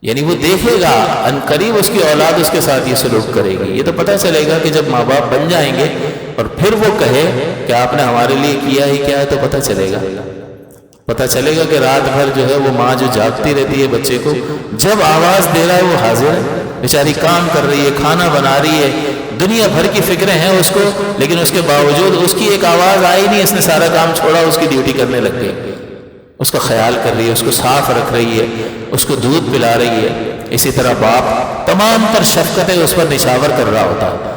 یعنی وہ دیکھے گا عنقریب اس کی اولاد اس کے ساتھ یہ سلوک کرے گی. یہ تو پتہ چلے گا کہ جب ماں باپ بن جائیں گے اور پھر وہ کہے کہ آپ نے ہمارے لیے کیا ہی کیا ہے تو پتہ چلے گا کہ رات بھر جو ہے وہ ماں جو جاگتی رہتی ہے بچے کو، جب آواز دے رہا ہے وہ حاضر ہے. بیچاری کام کر رہی ہے، کھانا بنا رہی ہے، دنیا بھر کی فکریں ہیں اس کو، لیکن اس کے باوجود اس کی ایک آواز آئی نہیں، اس نے سارا کام چھوڑا، اس کی ڈیوٹی کرنے لگ گئی، اس کا خیال کر رہی ہے، اس کو صاف رکھ رہی ہے، اس کو دودھ پلا رہی ہے۔ اسی طرح باپ تمام تر شفقتیں اس پر نشاور کر رہا ہوتا ہے،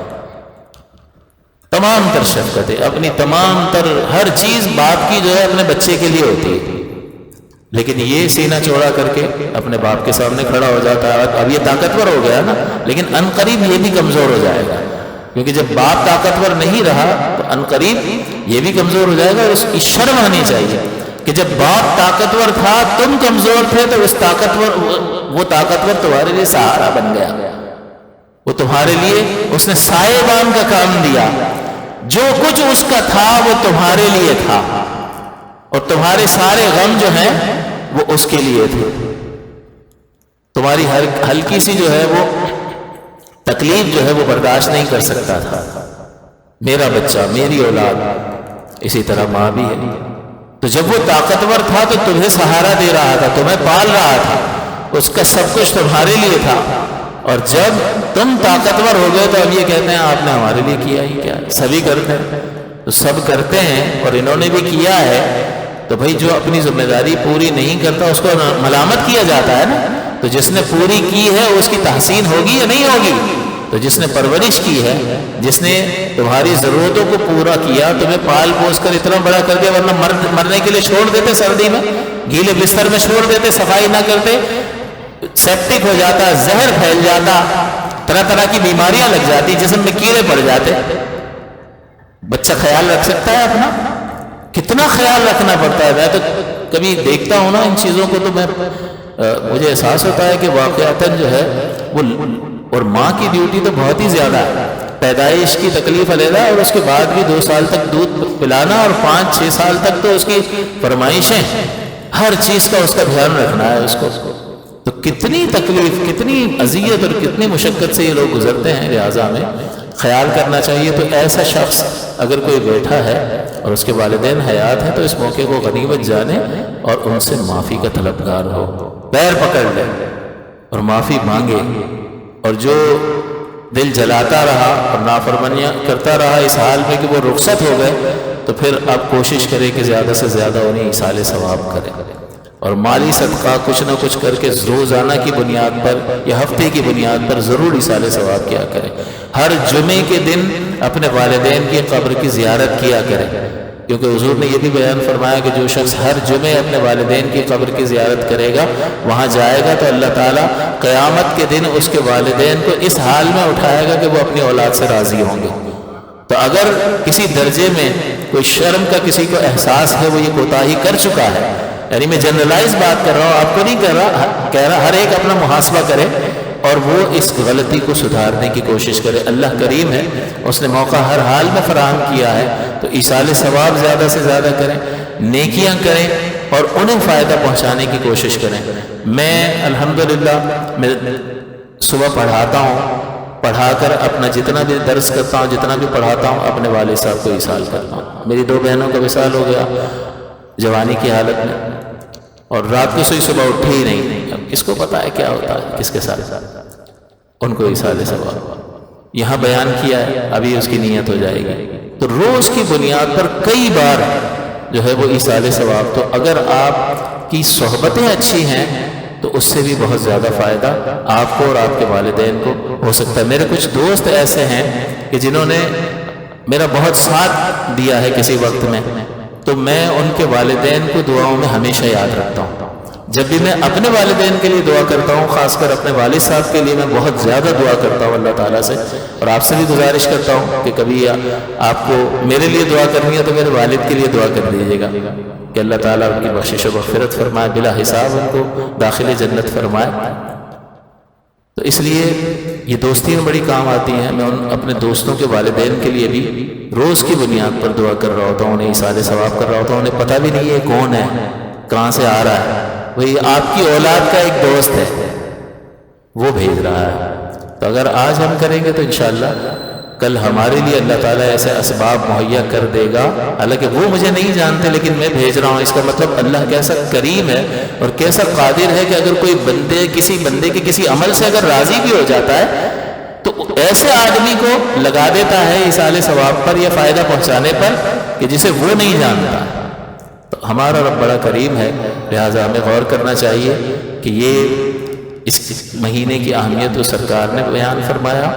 تمام تر شفقتیں، اپنی تمام تر ہر چیز باپ کی جو ہے اپنے بچے کے لیے ہوتی ہے، لیکن یہ سینہ چوڑا کر کے اپنے باپ کے سامنے کھڑا ہو جاتا ہے۔ اب یہ طاقتور ہو گیا نا، لیکن عنقریب یہ بھی کمزور ہو جائے گا، کیونکہ جب باپ طاقتور نہیں رہا تو عنقریب یہ بھی کمزور ہو جائے گا۔ اور اس کی شرم آنی چاہیے کہ جب باپ طاقتور تھا، تم کمزور تھے، تو وہ طاقتور تمہارے لیے سہارا بن گیا، وہ تمہارے لیے اس نے سائے بان کا کام دیا، جو کچھ اس کا تھا وہ تمہارے لیے تھا، اور تمہارے سارے غم جو ہیں وہ اس کے لیے تھے، تمہاری ہر ہلکی سی جو ہے وہ تکلیف جو ہے وہ برداشت نہیں کر سکتا تھا۔ میرا بچہ، میری اولاد، اسی طرح ماں بھی ہے، تو جب وہ طاقتور تھا تو تمہیں سہارا دے رہا تھا، تمہیں پال رہا تھا، اس کا سب کچھ تمہارے لیے تھا، اور جب تم طاقتور ہو گئے تو اب یہ کہتے ہیں آپ نے ہمارے لیے کیا ہی کیا؟ سبھی کرتے ہیں، تو سب کرتے ہیں اور انہوں نے بھی کیا ہے، تو بھائی جو اپنی ذمہ داری پوری نہیں کرتا اس کو ملامت کیا جاتا ہے نا، تو جس نے پوری کی ہے اس کی تحسین ہوگی یا نہیں ہوگی؟ تو جس نے پرورش کی ہے، جس نے تمہاری ضرورتوں کو پورا کیا، تمہیں پال پوس کر اتنا بڑا کر دیا، ورنہ مرنے کے لیے چھوڑ دیتے، سردی میں گیلے بستر میں چھوڑ دیتے، صفائی نہ کرتے، سیپٹک ہو جاتا، زہر پھیل جاتا، طرح طرح کی بیماریاں لگ جاتی، جسم میں کیڑے پڑ جاتے۔ بچہ خیال رکھ سکتا ہے اپنا؟ کتنا خیال رکھنا پڑتا ہے۔ میں تو کبھی دیکھتا ہوں نا ان چیزوں کو، تو مجھے احساس ہوتا ہے کہ واقعتاً جو ہے وہ، اور ماں کی ڈیوٹی تو بہت ہی زیادہ ہے، پیدائش کی تکلیف علیحدہ، اور اس کے بعد بھی 2 سال تک دودھ پلانا، اور 5-6 سال تک تو اس کی فرمائشیں، ہر چیز کا اس کا دھیان رکھنا ہے اس کو، تو کتنی تکلیف، کتنی اذیت اور کتنی مشقت سے یہ لوگ گزرتے ہیں، لہٰذا ہمیں خیال کرنا چاہیے۔ تو ایسا شخص اگر کوئی بیٹھا ہے اور اس کے والدین حیات ہیں تو اس موقع کو غنیمت جانے اور ان سے معافی کا طلبگار ہو، پیر پکڑ لے اور معافی مانگے، اور جو دل جلاتا رہا اور نافرمانیاں کرتا رہا اس حال میں کہ وہ رخصت ہو گئے، تو پھر آپ کوشش کریں کہ زیادہ سے زیادہ انہیں ایصال ثواب کریں، اور مالی صدقہ کچھ نہ کچھ کر کے روزانہ کی بنیاد پر یا ہفتے کی بنیاد پر ضرور ایصال ثواب کیا کریں۔ ہر جمعے کے دن اپنے والدین کی قبر کی زیارت کیا کریں، کیونکہ حضور نے یہ بھی بیان فرمایا کہ جو شخص ہر جمعے اپنے والدین کی قبر کی زیارت کرے گا، وہاں جائے گا، تو اللہ تعالیٰ قیامت کے دن اس کے والدین کو اس حال میں اٹھائے گا کہ وہ اپنی اولاد سے راضی ہوں گے۔ تو اگر کسی درجے میں کوئی شرم کا کسی کو احساس ہے، وہ یہ کوتاہی کر چکا ہے، یعنی میں جنرلائز بات کر رہا ہوں، آپ کو نہیں کہہ رہا، ہر ایک اپنا محاسبہ کرے اور وہ اس غلطی کو سدھارنے کی کوشش کرے۔ اللہ کریم ہے، اس نے موقع ہر حال میں فراہم کیا ہے، تو ایصال ثواب زیادہ سے زیادہ کریں، نیکیاں کریں اور انہیں فائدہ پہنچانے کی کوشش کریں۔ میں الحمدللہ میں صبح پڑھاتا ہوں، پڑھا کر اپنا جتنا بھی درس کرتا ہوں، جتنا بھی پڑھاتا ہوں، اپنے والد صاحب کو ایصال کرتا ہوں۔ میری 2 بہنوں کا وصال ہو گیا جوانی کی حالت میں، اور رات کو سوئی صبح اٹھے ہی نہیں۔ اب کس کو پتا ہے کیا ہوتا ہے کس کے ساتھ، ان کو ایصال ثواب یہاں بیان کیا ہے، ابھی اس کی نیت ہو جائے گی۔ تو روز کی بنیاد پر کئی بار جو ہے وہ ایصال ثواب، تو اگر آپ کی صحبتیں اچھی ہیں تو اس سے بھی بہت زیادہ فائدہ آپ کو اور آپ کے والدین کو ہو سکتا ہے۔ میرے کچھ دوست ایسے ہیں کہ جنہوں نے میرا بہت ساتھ دیا ہے کسی وقت میں، تو میں ان کے والدین کو دعاؤں میں ہمیشہ یاد رکھتا ہوں۔ جب بھی میں اپنے والدین کے لیے دعا کرتا ہوں، خاص کر اپنے والد صاحب کے لیے میں بہت زیادہ دعا کرتا ہوں اللہ تعالیٰ سے، اور آپ سے بھی گزارش کرتا ہوں کہ کبھی آپ کو میرے لیے دعا کرنی ہے تو میرے والد کے لیے دعا کر دیجیے گا کہ اللہ تعالیٰ ان کی بخشش و مغفرت فرمائے، بلا حساب ان کو داخل جنت فرمائے۔ تو اس لیے یہ دوستیاں بڑی کام آتی ہیں۔ میں اپنے دوستوں کے والدین کے لیے بھی روز کی بنیاد پر دعا کر رہا ہوتا ہوں، انہیں ایصال ثواب کر رہا ہوتا ہوں۔ انہیں پتہ بھی نہیں ہے کون ہے، کہاں سے آ رہا ہے، وہی آپ کی اولاد کا ایک دوست ہے، وہ بھیج رہا ہے۔ تو اگر آج ہم کریں گے تو انشاءاللہ کل ہمارے لیے اللہ تعالیٰ ایسے اسباب مہیا کر دے گا، حالانکہ وہ مجھے نہیں جانتے لیکن میں بھیج رہا ہوں۔ اس کا مطلب اللہ کیسا کریم ہے اور کیسا قادر ہے کہ اگر کوئی کسی بندے کے کسی عمل سے اگر راضی بھی ہو جاتا ہے تو ایسے آدمی کو لگا دیتا ہے ایصال ثواب پر یا فائدہ پہنچانے پر کہ جسے وہ نہیں جانتا۔ تو ہمارا رب بڑا کریم ہے، لہٰذا ہمیں غور کرنا چاہیے کہ یہ اس مہینے کی اہمیت تو سرکار نے بیان فرمایا۔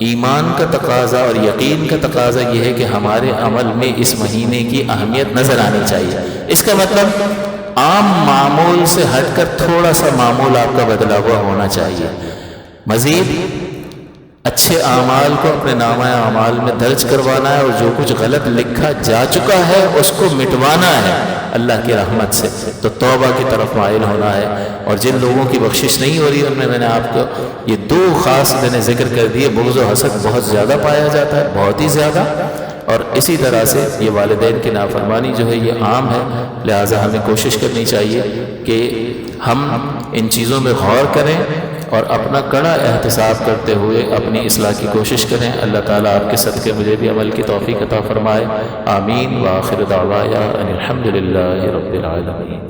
ایمان کا تقاضا اور یقین کا تقاضا یہ ہے کہ ہمارے عمل میں اس مہینے کی اہمیت نظر آنی چاہیے۔ اس کا مطلب عام معمول سے ہٹ کر تھوڑا سا معمول آپ کا بدلا ہوا ہونا چاہیے۔ مزید اچھے اعمال کو اپنے نامہ اعمال میں درج کروانا ہے، اور جو کچھ غلط لکھا جا چکا ہے اس کو مٹوانا ہے اللہ کی رحمت سے۔ تو توبہ کی طرف مائل ہونا ہے، اور جن لوگوں کی بخشش نہیں ہو رہی ان میں نے آپ کو یہ دو خاص ذکر کر دیے۔ بغض و حسد بہت زیادہ پایا جاتا ہے، بہت ہی زیادہ، اور اسی طرح سے یہ والدین کی نافرمانی جو ہے یہ عام ہے۔ لہٰذا ہمیں کوشش کرنی چاہیے کہ ہم ان چیزوں میں غور کریں اور اپنا کڑا احتساب کرتے ہوئے اپنی اصلاح کی کوشش کریں۔ اللہ تعالیٰ آپ کے صدقے مجھے بھی عمل کی توفیق عطا فرمائے۔ آمین۔ وآخر دعوایا ان الحمد للہ رب العالمین۔